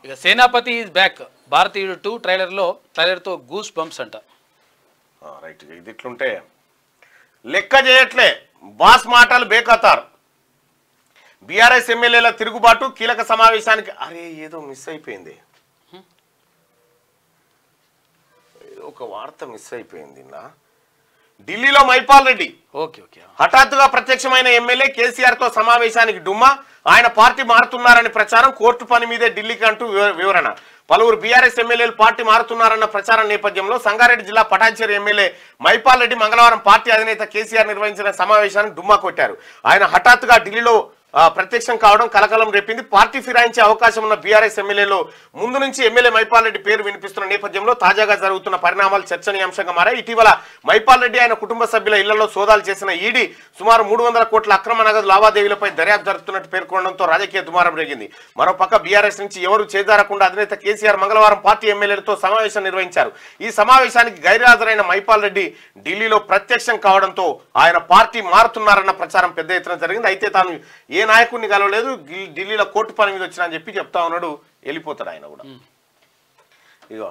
ఇక సేనాపతి ఈజ్ బ్యాక్. భారతీయుడు 2 ట్రైలర్తో గూస్ బంప్స్ అంట. రైట్. ఇది ఇట్లుంటే లెక్క చేయట్లే బాస్ మాటలు బేఖతార్. బీఆర్ఎస్ ఎమ్మెల్యేల తిరుగుబాటు. కీలక సమావేశానికి ఏదో మిస్ అయిపోయింది. ఒక వార్త మిస్ అయిపోయింది. ఢిల్లీలో మైపాల్ రెడ్డి హఠాత్తుగా ప్రత్యక్షమైన ఎమ్మెల్యే. కేసీఆర్ తో సమావేశానికి డుమ్మా. ఆయన పార్టీ మారుతున్నారని ప్రచారం. కోర్టు పని మీదే ఢిల్లీకి అంటూ వివరణ. పలువురు బీఆర్ఎస్ ఎమ్మెల్యేలు పార్టీ మారుతున్నారన్న ప్రచారం నేపథ్యంలో సంగారెడ్డి జిల్లా పటాన్చేరు ఎమ్మెల్యే మైపాల్ రెడ్డి మంగళవారం పార్టీ అధినేత కేసీఆర్ నిర్వహించిన సమావేశానికి డుమ్మా కొట్టారు. ఆయన హఠాత్తుగా ఢిల్లీలో ప్రత్యక్షం కావడం కలకలం రేపింది. పార్టీ ఫిరాయించే అవకాశం ఉన్న బీఆర్ఎస్ ఎమ్మెల్యేలో ముందు నుంచి ఎమ్మెల్యే మైపాల్ రెడ్డి పేరు వినిపిస్తున్న నేపథ్యంలో తాజాగా జరుగుతున్న పరిణామాలు చర్చనీయాంశంగా మారాయి. ఇటీవల మైపాల్ రెడ్డి ఆయన కుటుంబ సభ్యుల ఇళ్లలో సోదాలు చేసిన ఈడీ సుమారు 300 కోట్ల అక్రమ నగదు లావాదేవీలపై దర్యాప్తు జరుపుతున్నట్టు పేర్కొనడంతో రాజకీయ దుమారం రేగింది. మరోపక్క బీఆర్ఎస్ నుంచి ఎవరు చేజారకుండా అధినేత కేసీఆర్ మంగళవారం పార్టీ ఎమ్మెల్యేలతో సమావేశం నిర్వహించారు. ఈ సమావేశానికి గైర్హాజరైన మైపాల్ రెడ్డి ఢిల్లీలో ప్రత్యక్షం కావడంతో ఆయన పార్టీ మారుతున్నారన్న ప్రచారం పెద్ద ఎత్తున జరిగింది. అయితే తాను ఏ నాయకుడిని కలవలేదు, ఢిల్లీలో కోర్టు పని మీద వచ్చినా అని చెప్పి చెప్తా ఉన్నాడు. వెళ్ళిపోతాడు ఆయన కూడా. ఇగో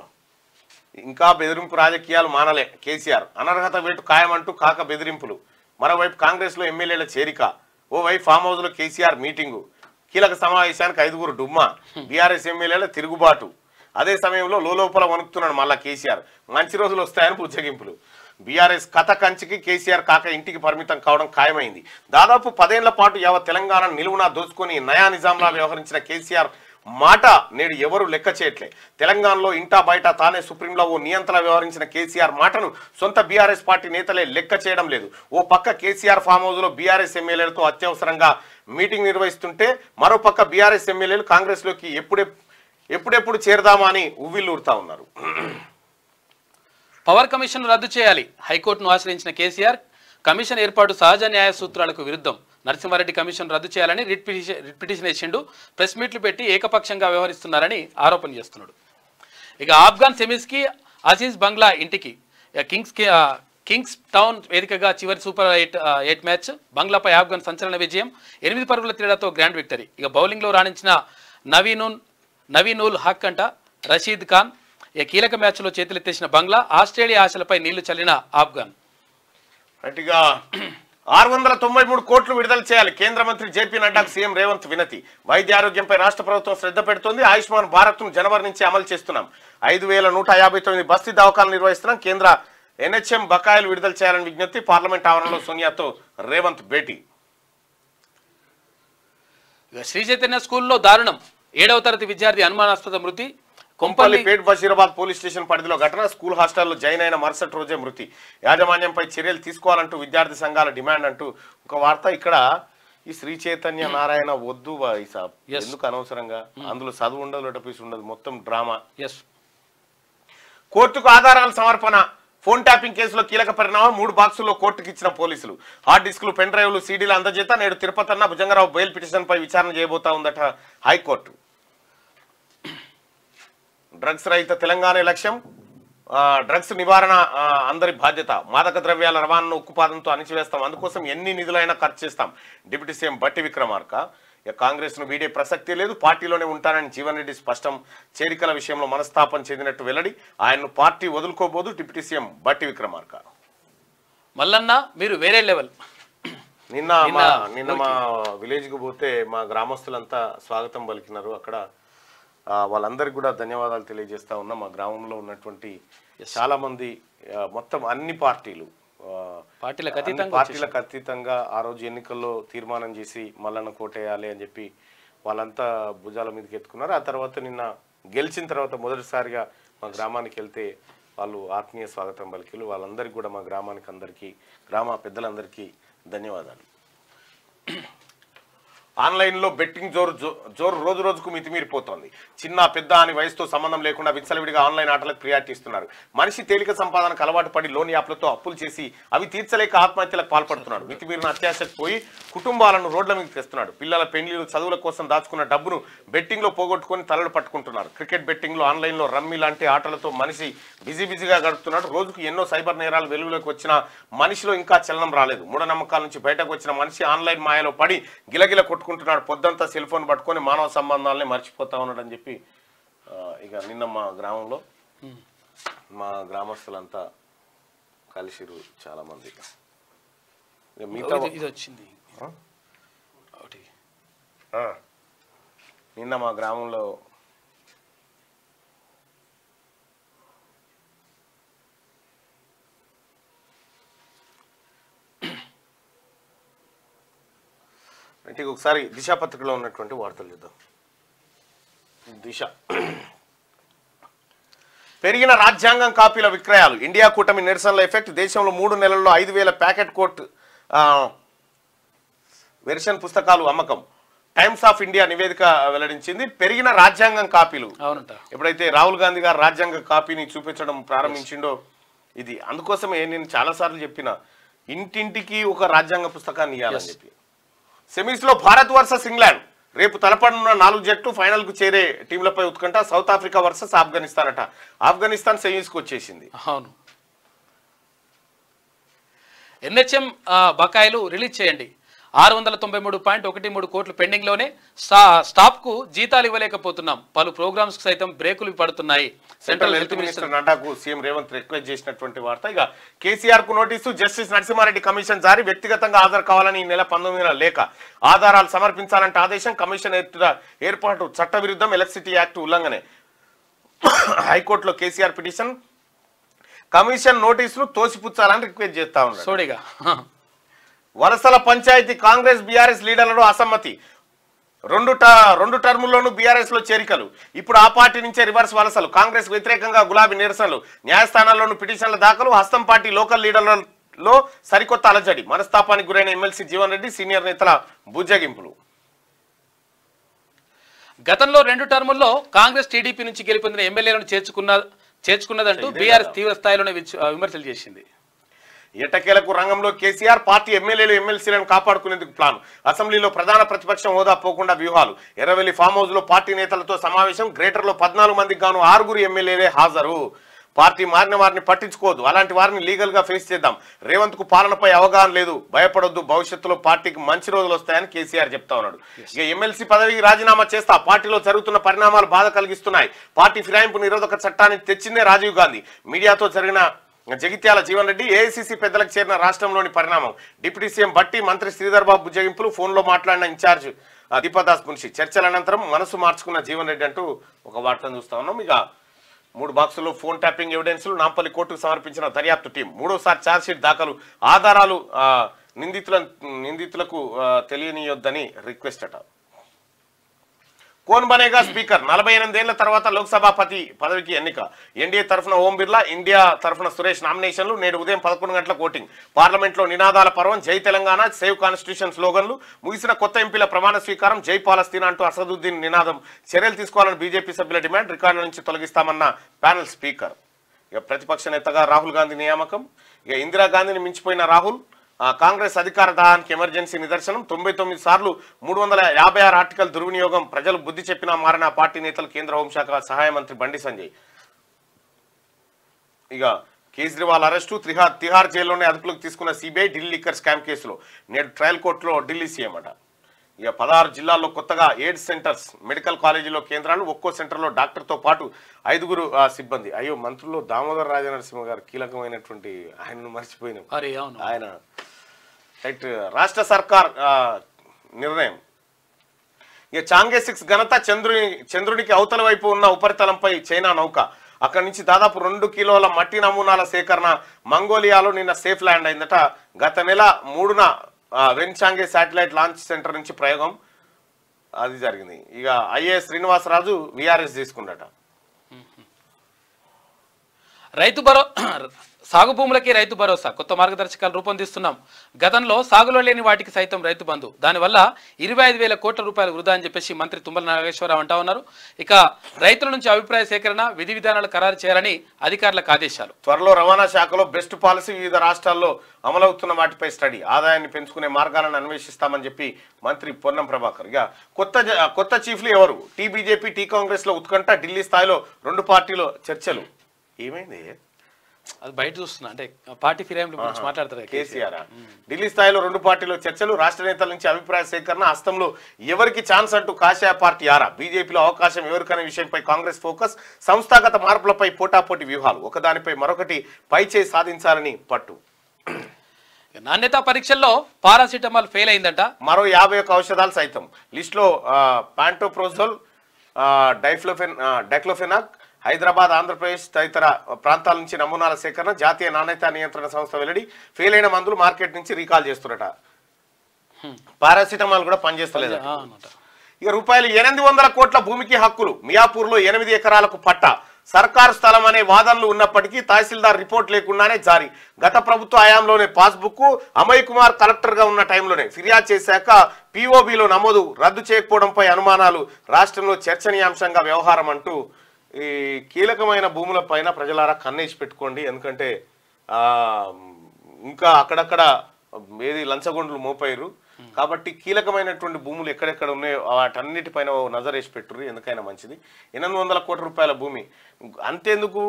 ఇంకా బెదిరింపు రాజకీయాలు మానలే కేసీఆర్. అనర్హత వేటు ఖాయమంటూ కాక బెదిరింపులు. మరోవైపు కాంగ్రెస్ లో ఎమ్మెల్యేల చేరిక, ఓవైపు ఫామ్ హౌస్ లో కేసీఆర్ మీటింగు, కీలక సమావేశానికి 5 డుమ్మా, బీఆర్ఎస్ ఎమ్మెల్యేల తిరుగుబాటు. అదే సమయంలో లోపల వణుకుతున్నాడు మళ్ళా కేసీఆర్. మంచి రోజులు వస్తాయని బుజ్జగింపులు. బీఆర్ఎస్ కథ కంచికి కేసీఆర్ కాక ఇంటికి పరిమితం కావడం ఖాయమైంది. దాదాపు 10 ఏళ్ల పాటు యావత్ తెలంగాణ నిలువునా దోచుకొని నయా నిజాంలా వ్యవహరించిన కేసీఆర్ మాట నేడు ఎవరు లెక్క చేయట్లే. తెలంగాణలో ఇంటా బయట తానే సుప్రీంలో ఓ నియంత్రణ వ్యవహరించిన కేసీఆర్ మాటను సొంత బీఆర్ఎస్ పార్టీ నేతలే లెక్క చేయడం లేదు. ఓ పక్క కేసీఆర్ ఫామ్ హౌస్ లో బీఆర్ఎస్ ఎమ్మెల్యేలతో అత్యవసరంగా మీటింగ్ నిర్వహిస్తుంటే మరోపక్క బీఆర్ఎస్ ఎమ్మెల్యేలు కాంగ్రెస్ లోకి ఎప్పుడెప్పుడు చేరదామా అని ఉవ్విల్లూరుతా ఉన్నారు. పవర్ కమిషన్ రద్దు చేయాలి. హైకోర్టును ఆశ్రయించిన కేసీఆర్ కమిషన్ ఏర్పాటు సహజ న్యాయ సూత్రాలకు విరుద్ధం. నరసింహారెడ్డి కమిషన్ రద్దు చేయాలని రిట్ పిటిషన్ వేసిండు. ప్రెస్ మీట్లు పెట్టి ఏకపక్షంగా వ్యవహరిస్తున్నారని ఆరోపణ చేస్తున్నాడు. ఇక ఆఫ్ఘన్ సెమీస్కి అజీజ్ బంగ్లా ఇంటికి కింగ్స్ టౌన్ వేదికగా చివరి సూపర్ 8 మ్యాచ్. బంగ్లాపై ఆఫ్ఘన్ సంచలన విజయం, 8 పరుగుల తేడాతో గ్రాండ్ విక్టరీ. ఇక బౌలింగ్లో రాణించిన నవీనుల్ హక్ అంట రషీద్ ఖాన్. కీలక మ్యాచ్లో చేతులెత్తేసిన బంగ్లా, ఆస్ట్రేలియా ఆశలపై నీళ్లు చల్లిన ఆఫ్ఘన్. గట్టిగా 693 కోట్లు విడుదల చేయాలి. కేంద్ర మంత్రి జేపీ నడ్డాకు సీఎం రేవంత్ వినతి. వైద్య ఆరోగ్యంపై రాష్ట్ర ప్రభుత్వం శ్రద్ధ పెడుతోంది. ఆయుష్మాన్ భారత్ ను జనవరి నుంచి అమలు చేస్తున్నాం. 5159 బస్తీ దవాఖాలు నిర్వహిస్తున్నాం. కేంద్ర ఎన్హెచ్ఎం బకాయిలు విడుదల చేయాలని విజ్ఞప్తి. పార్లమెంట్ ఆవరణలో సోనియాతో రేవంత్ భేటీ. శ్రీ చైతన్య స్కూల్లో దారుణం. 7వ తరగతి విద్యార్థి అనుమానాస్పద మృతి. కొంపల్లిపేట్ బషీరాబాద్ పోలీస్ స్టేషన్ పరిధిలో ఘటన. స్కూల్ హాస్టల్లో జాయిన్ అయిన మరుసటి రోజే మృతి. యాజమాన్యంపై చర్యలు తీసుకోవాలంటూ విద్యార్థి సంఘాల డిమాండ్ అంటూ ఒక వార్త. ఇక్కడ ఈ శ్రీ చైతన్య నారాయణ వద్దు సాబ్, ఎందుకు అనవసరంగా అందులో చదువు ఉండదు, లొటపీస్ ఉండదు, మొత్తం డ్రామా. కోర్టుకు ఆధారాల సమర్పణ. ఫోన్ ట్యాపింగ్ కేసులో కీలక పరిణామం. 3 బాక్సుల్లో కోర్టుకు ఇచ్చిన పోలీసులు. హార్డ్ డిస్కులు, పెన్ డ్రైవ్లు, సీడీల అందజేత. నేడు తిరుపతన్న భుజంగరావు బెయిల్ పిటిషన్ పై విచారణ చేయబోతా ఉందట హైకోర్టు. డ్రగ్స్ రహిత తెలంగాణ లక్ష్యం. డ్రగ్స్ నివారణ అందరి బాధ్యత. మాదక ద్రవ్యాల రవాణాను ఉక్కుపాదంతో అణిచివేస్తాం. అందుకోసం ఎన్ని నిధులైనా ఖర్చు చేస్తాం. డిప్యూటీ సీఎం బట్టి విక్రమార్క. కాంగ్రెస్ ను వీడే ప్రసక్తి లేదు, పార్టీలోనే ఉంటానని జీవన్ రెడ్డి స్పష్టం. చేరికల విషయంలో మనస్తాపం చెందినట్టు వెల్లడి. ఆయన్ను పార్టీ వదులుకోబోదు డిప్యూటీ సీఎం బట్టి విక్రమార్క. మల్లన్న మీరు వేరే లెవెల్. నిన్న మా విలేజ్ కు పోతే మా గ్రామస్తులంతా స్వాగతం పలికినారు. అక్కడ వాళ్ళందరికీ కూడా ధన్యవాదాలు తెలియజేస్తా ఉన్నా. మా గ్రామంలో ఉన్నటువంటి చాలా మంది మొత్తం అన్ని పార్టీలకు అతీతంగా ఆ రోజు ఎన్నికల్లో తీర్మానం చేసి మల్లన్న కోటేయాలి అని చెప్పి వాళ్ళంతా భుజాల మీదకి ఎత్తుకున్నారు. ఆ తర్వాత నిన్న గెలిచిన తర్వాత మొదటిసారిగా మా గ్రామానికి వెళ్తే వాళ్ళు ఆత్మీయ స్వాగతం పలికిలు. వాళ్ళందరికీ కూడా మా గ్రామానికి అందరికీ, గ్రామ పెద్దలందరికీ ధన్యవాదాలు. ఆన్లైన్లో బెట్టింగ్ జోరు రోజు రోజుకు మితిమీరిపోతోంది. చిన్న పెద్ద అని వయసుతో సంబంధం లేకుండా విచ్చలవిడిగా ఆన్లైన్ ఆటలకు ప్రియారిటీ ఇస్తున్నారు. మనిషి తేలిక సంపాదనకు అలవాటు పడి లోన్ యాప్లతో అప్పులు చేసి అవి తీర్చలేక ఆత్మహత్యలకు పాల్పడుతున్నాడు. మితిమీరిన అత్యాశకు పోయి కుటుంబాలను రోడ్ల మీద తెస్తున్నాడు. పిల్లల పెళ్లిలు, చదువుల కోసం దాచుకున్న డబ్బును బెట్టింగ్లో పోగొట్టుకొని తలలు పట్టుకుంటున్నారు. క్రికెట్ బెట్టింగ్లో, ఆన్లైన్లో రమ్మీ లాంటి ఆటలతో మనిషి బిజీగా గడుపుతున్నాడు. రోజుకు ఎన్నో సైబర్ నేరాలు వెలుగులోకి వచ్చిన మనిషిలో ఇంకా చలనం రాలేదు. మూఢనమ్మకాల నుంచి బయటకు వచ్చిన మనిషి ఆన్లైన్ మాయలో పడి గిలగిల కొట్టుకుంటున్నాడు. పొద్దంతా సెల్ ఫోన్ పట్టుకొని మానవ సంబంధాలని మర్చిపోతా ఉన్నాడు అని చెప్పి ఇక నిన్న మా గ్రామంలో మా గ్రామస్తులంతా కలిసిరు చాలా మంది. నిన్న మా గ్రామంలో అంటే ఒకసారి దిశ పత్రికలో ఉన్నటువంటి వార్తలు చూద్దాం. దిశ. పెరిగిన రాజ్యాంగం కాపీల విక్రయాలు. ఇండియా కూటమి నిరసనల ఎఫెక్ట్. దేశంలో 3 నెలల్లో 5,000 ప్యాకెట్ కోట్ వెర్షన్ పుస్తకాలు అమ్మకం. టైమ్స్ ఆఫ్ ఇండియా నివేదిక వెల్లడించింది. పెరిగిన రాజ్యాంగం కాపీలు. అవునంట. ఎప్పుడైతే రాహుల్ గాంధీ గారు రాజ్యాంగ కాపీని చూపించడం ప్రారంభించిండో ఇది అందుకోసమే నేను చాలాసార్లు చెప్పిన ఇంటింటికి ఒక రాజ్యాంగ పుస్తకాన్ని ఇవ్వాలని చెప్పి. సెమీస్ లో భారత్ వర్సెస్ ఇంగ్లాండ్ రేపు తలపడనున్న 4 జట్లు ఫైనల్ కు చేరే టీంలపై ఉత్కంఠ. సౌత్ ఆఫ్రికా వర్సెస్ ఆఫ్ఘనిస్తాన్ అట. ఆఫ్ఘనిస్తాన్ సెమీస్ కు వచ్చేసింది. అవును. ఎన్హెచ్ఎం బకాయిలు రిలీజ్ చేయండి. 693.13 కోట్లు పెండింగ్ లోనే. స్టాఫ్ కు జీతాలు ఇవ్వలేకపోతున్నాం. పలు ప్రోగ్రామ్స్ కు సైతం బ్రేకులు పడుతున్నాయి. సెంట్రల్ హెల్త్ మినిస్టర్ నడ్డాకు సీఎం రేవంత్ రిక్వెస్ట్ చేసినటువంటి వార్త. ఇక కేసీఆర్ కు నోటీసు. జస్టిస్ నరసింహారెడ్డి కమిషన్ జారీ. వ్యక్తిగతంగా హాజరు కావాలని ఈ నెల 19న లేఖ. ఆధారాలు సమర్పించాలంటే ఆదేశం. కమిషన్ ఏర్పాటు చట్టవిరుద్ధం. Electricity act ఉల్లంఘనే. హైకోర్టులో కేసీఆర్ పిటిషన్. కమిషన్ నోటీసులు తోసిపుచ్చాలని రిక్వెస్ట్ చేస్తా ఉన్నారు. సోడిగా వలసల పంచాయతీ కాంగ్రెస్ బీఆర్ఎస్ లీడర్లలో అసమ్మతి. రెండు టర్ముల్లోనూ బీఆర్ఎస్ లో చేరికలు. ఇప్పుడు ఆ పార్టీ నుంచే రివర్స్ వలసలు. కాంగ్రెస్ వ్యతిరేకంగా గులాబీ నిరసనలు. న్యాయస్థానాల్లోనూ పిటిషన్ల దాఖలు. హస్తం పార్టీ లోకల్ లీడర్లలో సరికొత్త అలజడి. మనస్తాపానికి గురైన ఎమ్మెల్సీ జీవన్ రెడ్డి సీనియర్ నేతల బుజ్జగింపులు. గతంలో 2 టర్ముల్లో కాంగ్రెస్ టీడీపీ నుంచి గెలుపొందిన ఎమ్మెల్యేలను చేర్చుకున్నదంటూ బీఆర్ఎస్ తీవ్ర స్థాయిలోనే విమర్శలు చేసింది. ఎట్టకేలకు రంగంలో కేసీఆర్. పార్టీ ఎమ్మెల్యేలు ఎమ్మెల్సీలను కాపాడుకునేందుకు ప్లాన్. అసెంబ్లీలో ప్రధాన ప్రతిపక్షం హోదా పోకుండా వ్యూహాలు. ఎర్రవెల్లి ఫామ్ హౌస్ లో పార్టీ నేతలతో సమావేశం. గ్రేటర్ లో 14 మందికి గాను 6 ఎమ్మెల్యేలే హాజరు. పార్టీ మారిన వారిని పట్టించుకోవద్దు. అలాంటి వారిని లీగల్ గా ఫేస్ చేద్దాం. రేవంత్ కు పాలనపై అవగాహన లేదు. భయపడొద్దు. భవిష్యత్తులో పార్టీకి మంచి రోజులు వస్తాయని కేసీఆర్ చెప్తా ఉన్నాడు. ఇక ఎమ్మెల్సీ పదవికి రాజీనామా చేస్తా. పార్టీలో జరుగుతున్న పరిణామాలు బాధ కలిగిస్తున్నాయి. పార్టీ ఫిరాయింపు నిరోధక చట్టాన్ని తెచ్చిందే రాజీవ్ గాంధీ. మీడియాతో జరిగిన జగిత్యాల జీవన్ రెడ్డి. ఏఐసీసీ పెద్దలకు చేరిన రాష్ట్రంలోని పరిణామం. డిప్యూటీ సీఎం బట్టి, మంత్రి శ్రీధర్ బాబు బుజ్జగింపులు. ఫోన్లో మాట్లాడిన ఇన్ఛార్జ్ దీపదాస్ మున్షి. చర్చల అనంతరం మనసు మార్చుకున్న జీవన్ రెడ్డి అంటూ ఒక వార్తను చూస్తా ఉన్నాం. ఇక 3 బాక్సుల్లో ఫోన్ ట్యాపింగ్ ఎవిడెన్స్లు. నాంపల్లి కోర్టుకు సమర్పించిన దర్యాప్తు టీం. 3వ ఛార్జ్షీట్ దాఖలు. ఆధారాలు నిందితులకు తెలియనియొద్దని రిక్వెస్ట్ అట. కోన్ బనేగా స్పీకర్. 48 ఏళ్ల తర్వాత లోక్సభాపతి పదవికి ఎన్నిక. ఎన్డీఏ తరఫున ఓం బిర్లా, ఇండియా తరఫున సురేష్ నామినేషన్లు. నేడు ఉదయం 11 గంటలకు ఓటింగ్. పార్లమెంట్లో నినాదాల పర్వం. జై తెలంగాణ, సేవ్ కాన్స్టిట్యూషన్ స్లోగన్లు. ముగిసిన కొత్త ఎంపీల ప్రమాణ స్వీకారం. జై పాలస్తీనా అంటూ అసదుద్దీన్ నినాదం. చర్యలు తీసుకోవాలని బీజేపీ సభ్యుల డిమాండ్. రికార్డుల నుంచి తొలగిస్తామన్న ప్యానెల్ స్పీకర్. ఇక ప్రతిపక్ష నేతగా రాహుల్ గాంధీ నియామకం. ఇక ఇందిరాగాంధీని మించిపోయిన రాహుల్. కాంగ్రెస్ అధికార దాహానికి ఎమర్జెన్సీ నిదర్శనం. 99 సార్లు 356 ఆర్టికల్ దుర్వినియోగం. ప్రజలు బుద్ధి చెప్పినా మారిన పార్టీ నేతలు. కేంద్ర హోంశాఖ సహాయ మంత్రి బండి సంజయ్. ఇక కేజ్రీవాల్ అరెస్టు. తిహార్ జైల్లోనే అదుపులోకి తీసుకున్న సిబిఐ. ఢిల్లీ లిక్కర్ స్కామ్ కేసులో నేడు ట్రయల్ కోర్టులో ఢిల్లీ సీఎం అట. ఇక 16 జిల్లాల్లో కొత్తగా ఎయిడ్స్ సెంటర్స్. మెడికల్ కాలేజీలో కేంద్రాలు. ఒక్కో సెంటర్లో డాక్టర్తో పాటు 5 సిబ్బంది. అయ్యో, మంత్రుల్లో దామోదర్ రాజనరసింహ గారు కీలకమైనటువంటి ఆయనను మర్చిపోయినాం. ఆయన రైట్. రాష్ట్ర సర్కార్ నిర్ణయం. ఇక చాంగే 6 ఘనత. చంద్రునికి అవతల వైపు ఉన్న ఉపరితలంపై చైనా నౌక. అక్కడి నుంచి దాదాపు 2 కిలోల మట్టి నమూనాల సేకరణ. మంగోలియాలో నిన్న సేఫ్ ల్యాండ్ అయిందట. గత నెల 3న వెన్చాంగే శాటిలైట్ లాంచ్ సెంటర్ నుంచి ప్రయోగం అది జరిగింది. ఇక ఐఏఎస్ శ్రీనివాసరాజు విఆర్ఎస్ తీసుకున్నట. సాగు భూములకి రైతు భరోసా. కొత్త మార్గదర్శకాలు రూపొందిస్తున్నాం. గతంలో సాగులో లేని వాటికి సైతం రైతు బంధు. దానివల్ల 25,000 కోట్ల రూపాయలు వృధా అని చెప్పేసి మంత్రి తుమ్మల నాగేశ్వరరావు అంటా ఉన్నారు. ఇక రైతుల నుంచి అభిప్రాయ సేకరణ, విధి విధానాలు ఖరారు చేయాలని అధికారులకు ఆదేశాలు. త్వరలో రవాణా శాఖలో బెస్ట్ పాలసీ. వివిధ రాష్ట్రాల్లో అమలవుతున్న వాటిపై స్టడీ. ఆదాయాన్ని పెంచుకునే మార్గాలను అన్వేషిస్తామని చెప్పి మంత్రి పొన్నం ప్రభాకర్. ఇక కొత్త చీఫ్లు ఎవరు? టీ బీజేపీ, టీ కాంగ్రెస్ లో ఉత్కంఠ. ఢిల్లీ స్థాయిలో 2 పార్టీలో చర్చలు. ఏమైంది? అది బయట చూస్తున్నా, అంటే పార్టీ ఫిరాయింపుల గురించి మాట్లాడతారు కేసీఆర్. ఢిల్లీ స్థాయిలో 2 పార్టీలో చర్చలు. రాష్ట్ర నేతల నుంచి అభిప్రాయ సేకరణ. హస్తంలో ఎవరికి ఛాన్స్ అంటూ కాషాయ పార్టీ ఆరా. బీజేపీలో అవకాశం ఎవరికనే విషయంపై కాంగ్రెస్ ఫోకస్. సంస్థాగత మార్పులపై పోటాపోటీ వ్యూహాలు. ఒకదానిపై మరొకటి పైచేయి సాధించాలని పట్టు. నాణ్యతా పరీక్షల్లో పారాసిటమాల్ ఫెయిల్ అయిందంట. మరో 51 ఔషధాలు సైతం లిస్టులో. పాంటోప్రోజోల్, డైక్లోఫెనాక్. హైదరాబాద్, ఆంధ్రప్రదేశ్ తదితర ప్రాంతాల నుంచి నమూనాల సేకరణ. జాతీయ నాణ్యతా నియంత్రణ సంస్థ వెల్లడి. ఫెయిల్ అయిన మందులు మార్కెట్ నుంచి రీకాల్ చేస్తున్నట. పారాసిటమాల్ కూడా పనిచేస్తలేదు. ఇక రూపాయలు 800 కోట్ల భూమికి హక్కులు. మియాపూర్లో 8 ఎకరాలకు పట్టా. సర్కారు స్థలం అనే వాదనలు ఉన్నప్పటికీ తహసీల్దార్ రిపోర్ట్ లేకుండానే జారీ. గత ప్రభుత్వ హయాంలోనే పాస్బుక్ అమయ్ కుమార్ కలెక్టర్గా ఉన్న టైంలోనే ఫిర్యాదు చేశాక పిఓబిలో నమోదు రద్దు చేయకపోవడంపై అనుమానాలు, రాష్ట్రంలో చర్చనీయాంశంగా వ్యవహారం అంటూ ఈ కీలకమైన భూముల పైన ప్రజలారా కన్నేసి పెట్టుకోండి. ఎందుకంటే ఇంకా అక్కడక్కడ ఏది లంచగొండలు మోపారు కాబట్టి కీలకమైనటువంటి భూములు ఎక్కడెక్కడ ఉన్నాయో వాటన్నిటిపైన నజరేసి పెట్టుర్రు. ఎందుకైనా మంచిది. 800 కోట్ల రూపాయల భూమి అంతేందుకు,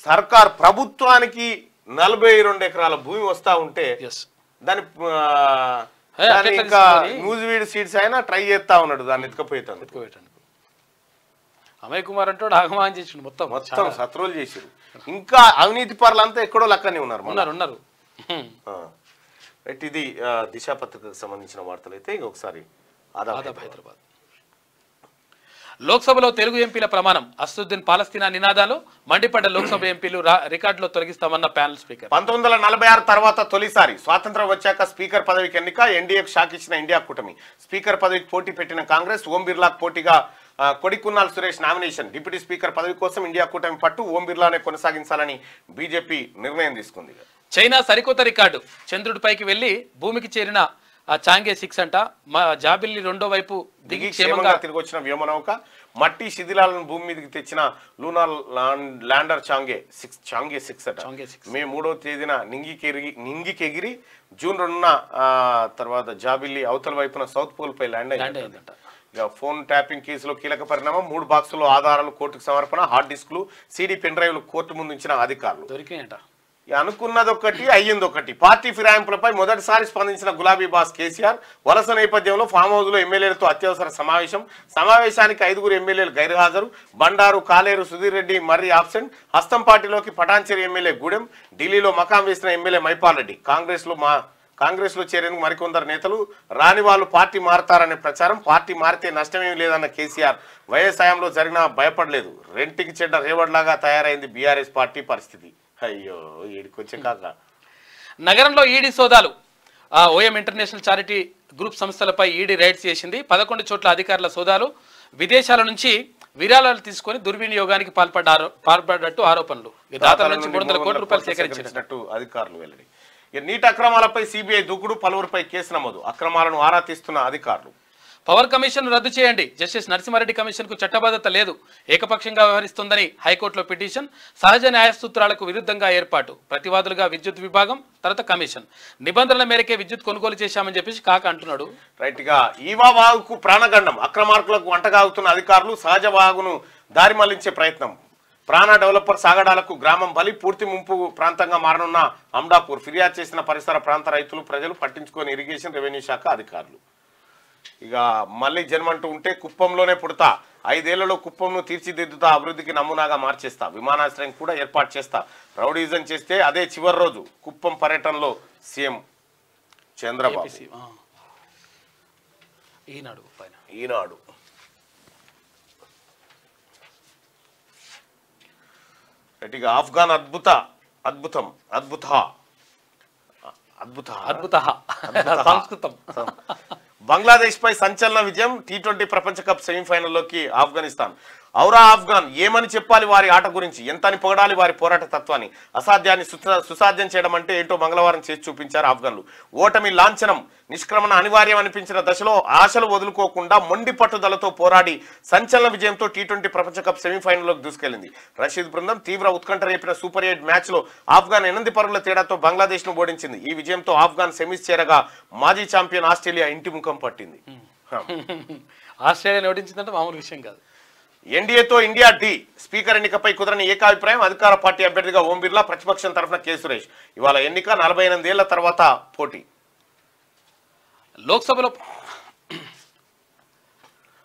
సర్కార్ ప్రభుత్వానికి 42 ఎకరాల భూమి వస్తా ఉంటే దాని ఇంకా న్యూజివీడ్ సీడ్స్ అయినా ట్రై చేస్తా ఉన్నాడు దాన్ని ఎత్తుకపోయేటాను. అమయ్ కుమార్ అంటే ఆగమానం చేసి మొత్తం శత్రువులు చేసారు. ఇంకా అవినీతి పరులంతా ఎక్కడో లక్కనే ఉన్నారు. ఇది దిశ పత్రికకు సంబంధించిన వార్తలు అయితే ఇంకొకసారి ఆదాబ్ హైదరాబాద్. లోక్సభలో తెలుగు ఎంపీల ప్రమాణం, అసదుద్దీన్ పాలస్తీనా నినాదాలు, మండిపడ్డ లోక్సభ ఎంపీలు రికార్డులో తొలగిస్తామన్న ప్యానెల్ స్పీకర్. 1946 తర్వాత తొలిసారి స్వాతంత్రం వచ్చాక స్పీకర్ పదవికి ఎన్నిక. ఎన్డీఏకు షాక్ ఇచ్చిన ఇండియా కూటమి. స్పీకర్ పదవికి పోటీ పెట్టిన కాంగ్రెస్ ఓం బిర్లాకు పోటీగా కొడికున్నాల్ సురేష్ నామినేషన్. డిప్యూటీ స్పీకర్ పదవి కోసం ఇండియా కూటమి పట్టు ఓం బిర్లానే కొనసాగించాలని బీజేపీ నిర్ణయం తీసుకుంది. చైనా సరికొత్త రికార్డు, చంద్రుడిపైకి వెళ్లి భూమికి చేరిన చాంగే 6 అంట. జాబిల్లి రెండో వైపు దిగి క్షేమంగా తిరిగి వచ్చిన వ్యోమనౌక. మట్టి శిథిలాలను భూమి మీదకి తెచ్చిన లూనార్ ల్యాండర్ చాంగే 6 అట. మే 3వ తేదీన నింగికి ఎగిరి జూన్ 2న తర్వాత జాబిల్లి అవతల వైపున సౌత్ పోల్ పై ల్యాండ్ అయిందంట. ఫోన్ ట్యాపింగ్ కేసులో కీలక పరిణామం. 3 బాక్సుల్లో ఆధారాలు కోర్టుకు సమర్పణ. హార్డ్ డిస్క్లు, సీడీ పెన్ డ్రైవ్లు కోర్టు ముందు ఉంచిన అధికారులు. దొరికినాయంట. అనుకున్నదొకటి అయ్యిందొకటి. పార్టీ ఫిరాయింపులపై మొదటిసారి స్పందించిన గులాబీ బాస్ కేసీఆర్. వలస నేపథ్యంలో ఫామ్ హౌస్ లో ఎమ్మెల్యేలతో అత్యవసర సమావేశం. సమావేశానికి 5 ఎమ్మెల్యేలు గైర్హాజరు. బండారు, కాలేరు సుధీర్ రెడ్డి మర్రి ఆబ్సెంట్. హస్తం పార్టీలోకి పటాన్చెరి ఎమ్మెల్యే గూడెం. ఢిల్లీలో మకాం వేసిన ఎమ్మెల్యే మైపాల్ రెడ్డి. కాంగ్రెస్ లో చేరేందుకు మరికొందరు నేతలు. రాని వాళ్ళు పార్టీ మారతారనే ప్రచారం. పార్టీ మారితే నష్టమేమీ లేదన్న కేసీఆర్. వ్యవసాయంలో జరిగినా భయపడలేదు. రెంటికి చెడ్డ రేవడ్లాగా తయారైంది బీఆర్ఎస్ పార్టీ పరిస్థితి. అయ్యో ఈడికొచ్చే కాక. నగరంలో ఈడీ సోదాలు. ఓఎం ఇంటర్నేషనల్ చారిటీ గ్రూప్ సంస్థలపై ఈడీ రైడ్స్ చేసింది. 11 చోట్ల అధికారుల సోదాలు. విదేశాల నుంచి విరాళాలు తీసుకుని దుర్వినియోగానికి పాల్పడ్డట్టు ఆరోపణలు. దాతల నుంచి 300 కోట్ల రూపాయలు సేకరించినట్టు అధికారులు వెల్లడి. నీటి అక్రమాలపై సిబిఐ దూకుడు. పలువురిపై కేసు నమోదు. అక్రమాలను ఆరా తీస్తున్న అధికారులు. పవర్ కమిషన్ రద్దు చేయండి. జస్టిస్ నరసింహారెడ్డి కమిషన్ కు చట్టబద్ధత లేదు, ఏకపక్షంగా వ్యవహరిస్తుందని హైకోర్టులో పిటిషన్. సహజ న్యాయ సూత్రాలకు విరుద్ధంగా ఏర్పాటు. ప్రతివాదులుగా విద్యుత్ విభాగం, తర్వాత కమిషన్. నిబంధనల మేరకే విద్యుత్ కొనుగోలు చేశామని చెప్పేసి కాక అంటున్నాడు. రైట్ గా ఈవా వాగుకు ప్రాణగండం. అక్రమార్కులకు వంటగాగుతున్న అధికారులు. సహజ వాగును దారి మళ్లించే ప్రయత్నం. ప్రాణ డెవలపర్ సాగడాలకు గ్రామం బలి. పూర్తి ముంపు ప్రాంతంగా మారనున్న అమ్డాపూర్. ఫిర్యాదు చేసిన పరిసర ప్రాంత రైతులు, ప్రజలు పట్టించుకొని ఇరిగేషన్, రెవెన్యూ శాఖ అధికారులు. ఇక మళ్ళీ జన్మంటూ ఉంటే కుప్పంలోనే పుడతా. 5 ఏళ్లలో కుప్పంను తీర్చిదిద్దుతా. అభివృద్ధికి నమూనాగా మార్చేస్తా. విమానాశ్రయం కూడా ఏర్పాటు చేస్తా. రౌడీజం చేస్తే అదే చివరి రోజు. కుప్పం పర్యటనలో సీఎం చంద్రబాబు. ఈనాడు ఇక ఆఫ్ఘాన్ సంస్కృతం. బంగ్లాదేశ్ పై సంచలన విజయం. T20 ప్రపంచ కప్ సెమీఫైనల్లోకి ఆఫ్ఘనిస్తాన్. ఔరా ఆఫ్ఘాన్, ఏమని చెప్పాలి వారి ఆట గురించి, ఎంతని పొగడాలి వారి పోరాట తత్వాన్ని. అసాధ్యాన్ని సుసాధ్యం చేయడం అంటే ఏంటో మంగళవారం చేసి చూపించారు ఆఫ్ఘన్లు. ఓటమి లాంఛనం, నిష్క్రమణ అనివార్యం అనిపించిన దశలో ఆశలు వదులుకోకుండా మొండి పట్టుదలతో పోరాడి సంచలన విజయంతో T20 ప్రపంచ కప్ సెమీఫైనల్లోకి దూసుకెళ్లింది. రషీద్ బృందం తీవ్ర ఉత్కంఠ రేపిన సూపర్ 8 మ్యాచ్ లో ఆఫ్ఘాన్ 8 పరుగుల తేడాతో బంగ్లాదేశ్ ను ఓడించింది. ఈ విజయంతో ఆఫ్ఘాన్ సెమీస్ చేరగా మాజీ ఛాంపియన్ ఆస్ట్రేలియా ఇంటి ముఖం పట్టింది. ఆస్ట్రేలియా ఓడించిందంటే మామూలు విషయం కాదు. ఎన్డీఏతో ఇండియా డి. స్పీకర్ ఎన్నికపై కుదరని ఏకాభిప్రాయం. అధికార పార్టీ అభ్యర్థిగా ఓం బిర్లా, ప్రతిపక్షం తరఫున కె సురేష్. ఇవాళ ఎన్నిక. 48 ఏళ్ల తర్వాత పోటీ.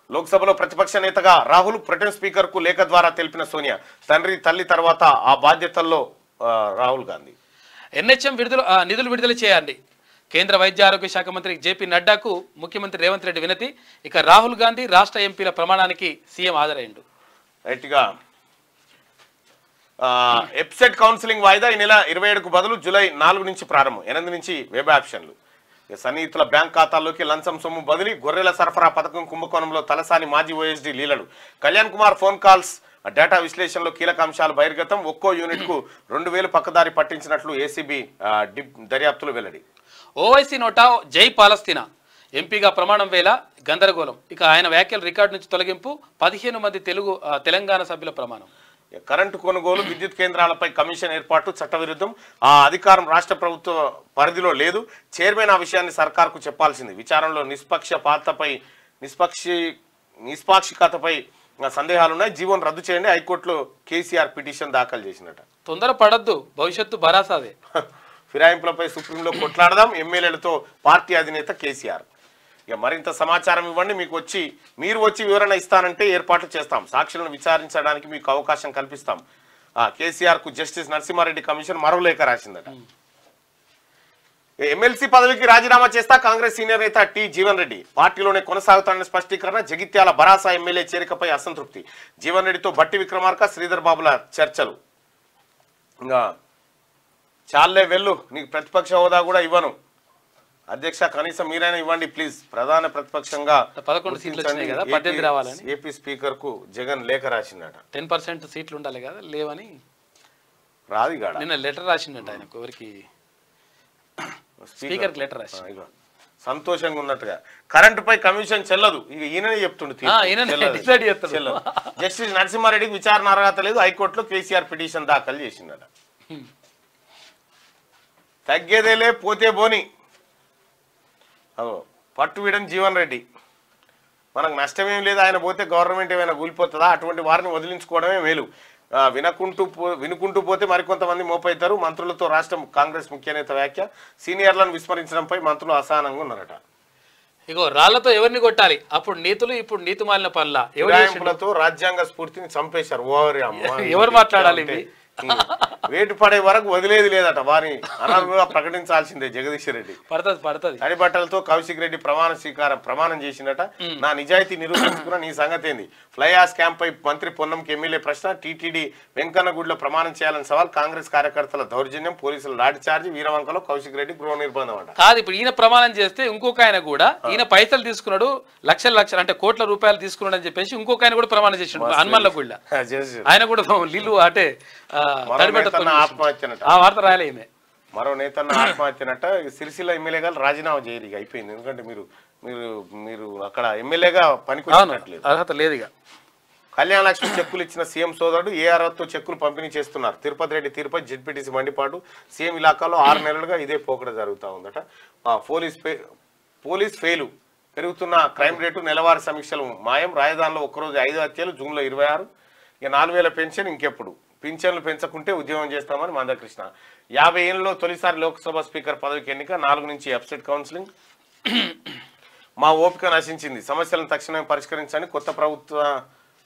లోక్సభలో ప్రతిపక్ష నేతగా రాహుల్, ప్రొటెం స్పీకర్ కు లేఖ ద్వారా తెలిపిన సోనియా. తండ్రి తల్లి తర్వాత ఆ బాధ్యతల్లో రాహుల్ గాంధీ. ఎన్హెచ్ఎం నిధులు విడుదల చేయండి. కేంద్ర వైద్య ఆరోగ్య శాఖ మంత్రి జేపీ నడ్డాకు ముఖ్యమంత్రి రేవంత్ రెడ్డి వినతి. ఇక రాహుల్ గాంధీ రాష్ట్ర ఎంపీల ప్రమాణానికి సీఎం హాజరైండు. రైట్గా ఎప్సెట్ కౌన్సిలింగ్ వాయిదా ఈ నెల 27కు బదులు జూలై 4 నుంచి ప్రారంభం. 8 నుంచి వెబ్ ఆప్షన్లు. సన్నిహితుల బ్యాంక్ ఖాతాల్లోకి లంచం సొమ్ము బదిలీ. గొర్రెల సరఫరా పథకం కుంభకోణంలో తలసాని మాజీ ఓఎస్డీ లీలలు. Kalyan Kumar phone calls data విశ్లేషణలో కీలక అంశాలు బహిర్గతం. ఒక్కో యూనిట్కు 2000 పక్కదారి పట్టించినట్లు ఏసీబీ దర్యాప్తులు వెల్లడి. ఓవైసీ నోటా జై పాలస్తీనా ఎంపీగా ప్రమాణం వేళ గందరగోళం. ఇక ఆయన వ్యాఖ్యలు రికార్డు నుంచి తొలగింపు. 15 మంది తెలంగాణ సభ్యుల ప్రమాణం. కరెంటు కొనుగోలు, విద్యుత్ కేంద్రాలపై కమిషన్ ఏర్పాటు చట్టవిరుద్ధం. ఆ అధికారం రాష్ట్ర ప్రభుత్వ పరిధిలో లేదు. చైర్మన్ ఆ విషయాన్ని సర్కార్కు చెప్పాల్సింది. విచారణలో నిష్పాక్షికతపై సందేహాలున్నాయి. జీవోను రద్దు చేయండి. హైకోర్టులో కేసీఆర్ పిటిషన్ దాఖలు చేసినట. తొందర పడద్దు, భవిష్యత్తు భరాసాదే. ఫిరాయింపులపై సుప్రీంలో కొట్లాడదాం. ఎమ్మెల్యేలతో పార్టీ అధినేత కేసీఆర్. ఇక మరింత సమాచారం ఇవ్వండి, మీరు వచ్చి వివరణ ఇస్తానంటే ఏర్పాట్లు చేస్తాం. సాక్షులను విచారించడానికి మీకు అవకాశం కల్పిస్తాం. కేసీఆర్ కు జస్టిస్ నరసింహారెడ్డి కమిషన్ మరో లేఖ రాసిందట. ఎమ్మెల్సీ పదవికి రాజీనామా చేస్తా కాంగ్రెస్ సీనియర్ నేత టి జీవన్ రెడ్డి. పార్టీలోనే కొనసాగుతానని స్పష్టీకరణ. జగిత్యాల బరాసా ఎమ్మెల్యే చేరికపై అసంతృప్తి. జీవన్ రెడ్డితో బట్టి విక్రమార్క, శ్రీధర్ బాబుల చర్చలు. ఇంకా చాలే వెళ్ళు, నీకు ప్రతిపక్ష హోదా కూడా ఇవ్వను. అధ్యక్ష కనీసం మీరైనా ఇవ్వండి ప్లీజ్. ప్రధాన ప్రతిపక్షంగా 11 సీట్లు వచ్చినాయి కదా, 18 రావాలని ఏపీ స్పీకర్ కు జగన్ లేఖ రాసిందట. 10% సీట్లు ఉండాలి కదా, లేవని రాది కాడ. నిన్న లెటర్ రాసిండట ఆయనకు. ఎవరికి? స్పీకర్ లెటర్ రాసి సంతోషంగా ఉన్నట్టుగా. కరెంటుపై కమిషన్ చెల్లదు. ఇక ఈయననే చెప్తుండు. జస్టిస్ నరసింహారెడ్డికి విచారణ అర్హత లేదు. హైకోర్టులో కేసీఆర్ పిటిషన్ దాఖలు చేసిందట. తగ్గేదేలే పోతే బోని. పట్టు వీడని జీవన్ రెడ్డి. మనకు నష్టమేం లేదు, ఆయన పోతే గవర్నమెంట్ ఏమైనా కూలిపోతుందా? అటువంటి వారిని వదిలించుకోవడమే మేలు. వినుకుంటూ పోతే మరికొంతమంది మోపైతారు. మంత్రులతో రాష్ట్ర కాంగ్రెస్ ముఖ్య నేత వ్యాఖ్య. సీనియర్లను విస్మరించడంపై మంత్రులు అసహనంగా ఉన్నారట. ఇగో రాళ్లతో ఎవరిని కొట్టాలి? అప్పుడు నీతులు, ఇప్పుడు నీతి మాలిన పనుల. ఎవరితో రాజ్యాంగ స్ఫూర్తిని చంపేశారు. ఎవరు మాట్లాడాలి? వేటు పడే వరకు వదిలేది లేదట. వారిని అనర్హులుగా ప్రకటించాల్సిందే. జగదీష్ రెడ్డి తడి బట్టలతో కౌశిక్ రెడ్డి ప్రమాణం చేసిందట. నా నిజాయితీ నిరూపించుకున్న నీ సంగతి ఏంది? ఫ్లై యాష్ క్యాంప్ పై మంత్రి పొన్నంకి ఎమ్మెల్యే ప్రశ్న. టీటీడీ వెంకన్నగూడిలో ప్రమాణం చేయాలని సవాల్. కాంగ్రెస్ కార్యకర్తల దౌర్జన్యం, పోలీసుల లాఠీ చార్జ్. వీరవంకలో కౌశిక్ రెడ్డి గృహ నిర్బంధం అంట. కాదు, ఇప్పుడు ఈయన ప్రమాణం చేస్తే ఇంకొక ఆయన కూడా ఈయన పైసలు తీసుకున్నాడు, లక్షలు అంటే కోట్ల రూపాయలు తీసుకున్నాడు అని చెప్పేసి ఇంకొక ఆయన కూడా ప్రమాణం చేసినాడు హనుమన్ల గుడిలో. ఆయన కూడా లీలు అంటే ఆత్మహత్యనట. ఆ వార్త రాయలే. మరో నేతన్న ఆత్మహత్యనట. సిరిసిల్ల ఎమ్మెల్యేగా రాజీనామా చేయరు. ఇక అయిపోయింది. ఎందుకంటే మీరు అక్కడ ఎమ్మెల్యేగా పనికొచ్చినట్లేదు, అర్హత లేదు. ఇక కళ్యాణ లక్ష్మి చెక్కులు ఇచ్చిన సీఎం సోదరుడు ఏ అర్హతతో చెక్కులు పంపిణీ చేస్తున్నారు? తిరుపతి రెడ్డి తీరుపై జెడ్పీటీసీ మండిపాటు. సీఎం ఇలాకాలో 6 నెలలుగా ఇదే పోకడ జరుగుతూ ఉందట. Police fail. పెరుగుతున్న క్రైమ్ రేటు. నెలవారీ సమీక్షలు మాయం. రాజధానిలో ఒక్కరోజు 5 హత్యలు. జూన్లో 26. ఇక 4000 పెన్షన్ ఇంకెప్పుడు? పింఛన్లు పెంచకుంటే ఉద్యోగం చేస్తామని మందకృష్ణ. 50 ఏళ్ళలో తొలిసారి లోక్సభ స్పీకర్ పదవికి ఎన్నిక. 4 నుంచి అప్సెట్ కౌన్సిలింగ్. మా ఓపిక నశించింది. సమస్యలను తక్షణమే పరిష్కరించని కొత్త ప్రభుత్వ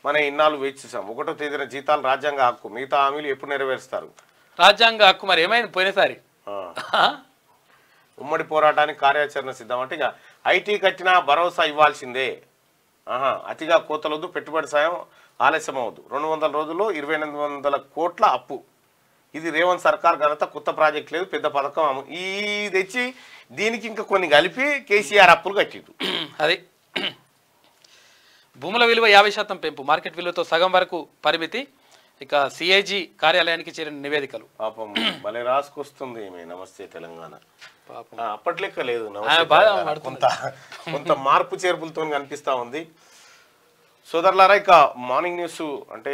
మన ఇన్నాళ్ళు వేచి చూసాం. 1వ తేదీన జీతాలు రాజ్యాంగ హక్కు. మిగతా హామీలు ఎప్పుడు నెరవేరుస్తారు? రాజ్యాంగ హక్కు మరి ఏమైంది పోయినసారి? ఉమ్మడి పోరాటానికి కార్యాచరణ సిద్ధం. అంటే ఇక ఐటీ కట్టినా భరోసా ఇవ్వాల్సిందే. అతిగా కోతలొద్దు, పెట్టుబడి సాయం ఆలస్యం అవ్వద్దు. 200 రోజుల్లో 2800 కోట్ల అప్పు. ఇది రేవంత్ సర్కార్ ఘనత. కొత్త ప్రాజెక్ట్ లేదు, పెద్ద పథకం. ఈ తెచ్చి దీనికి ఇంకా కొన్ని కలిపి కేసీఆర్ అప్పులు కట్టిండు. అది భూముల విలువ 50% పెంపు. మార్కెట్ విలువతో సగం వరకు పరిమితి. ఇక సిఐజీ కార్యాలయానికి చేరిన నివేదికలు. పాపం భలే రాసుకొస్తుంది నమస్తే తెలంగాణ. అప్పట్లెక్క లేదు. కొంత మార్పు చేర్పులతో కనిపిస్తా ఉంది. సోదరులారా, ఇక మార్నింగ్ న్యూస్ అంటే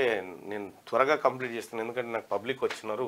నేను త్వరగా కంప్లీట్ చేస్తున్నాను, ఎందుకంటే నాకు పబ్లిక్ వచ్చినారు.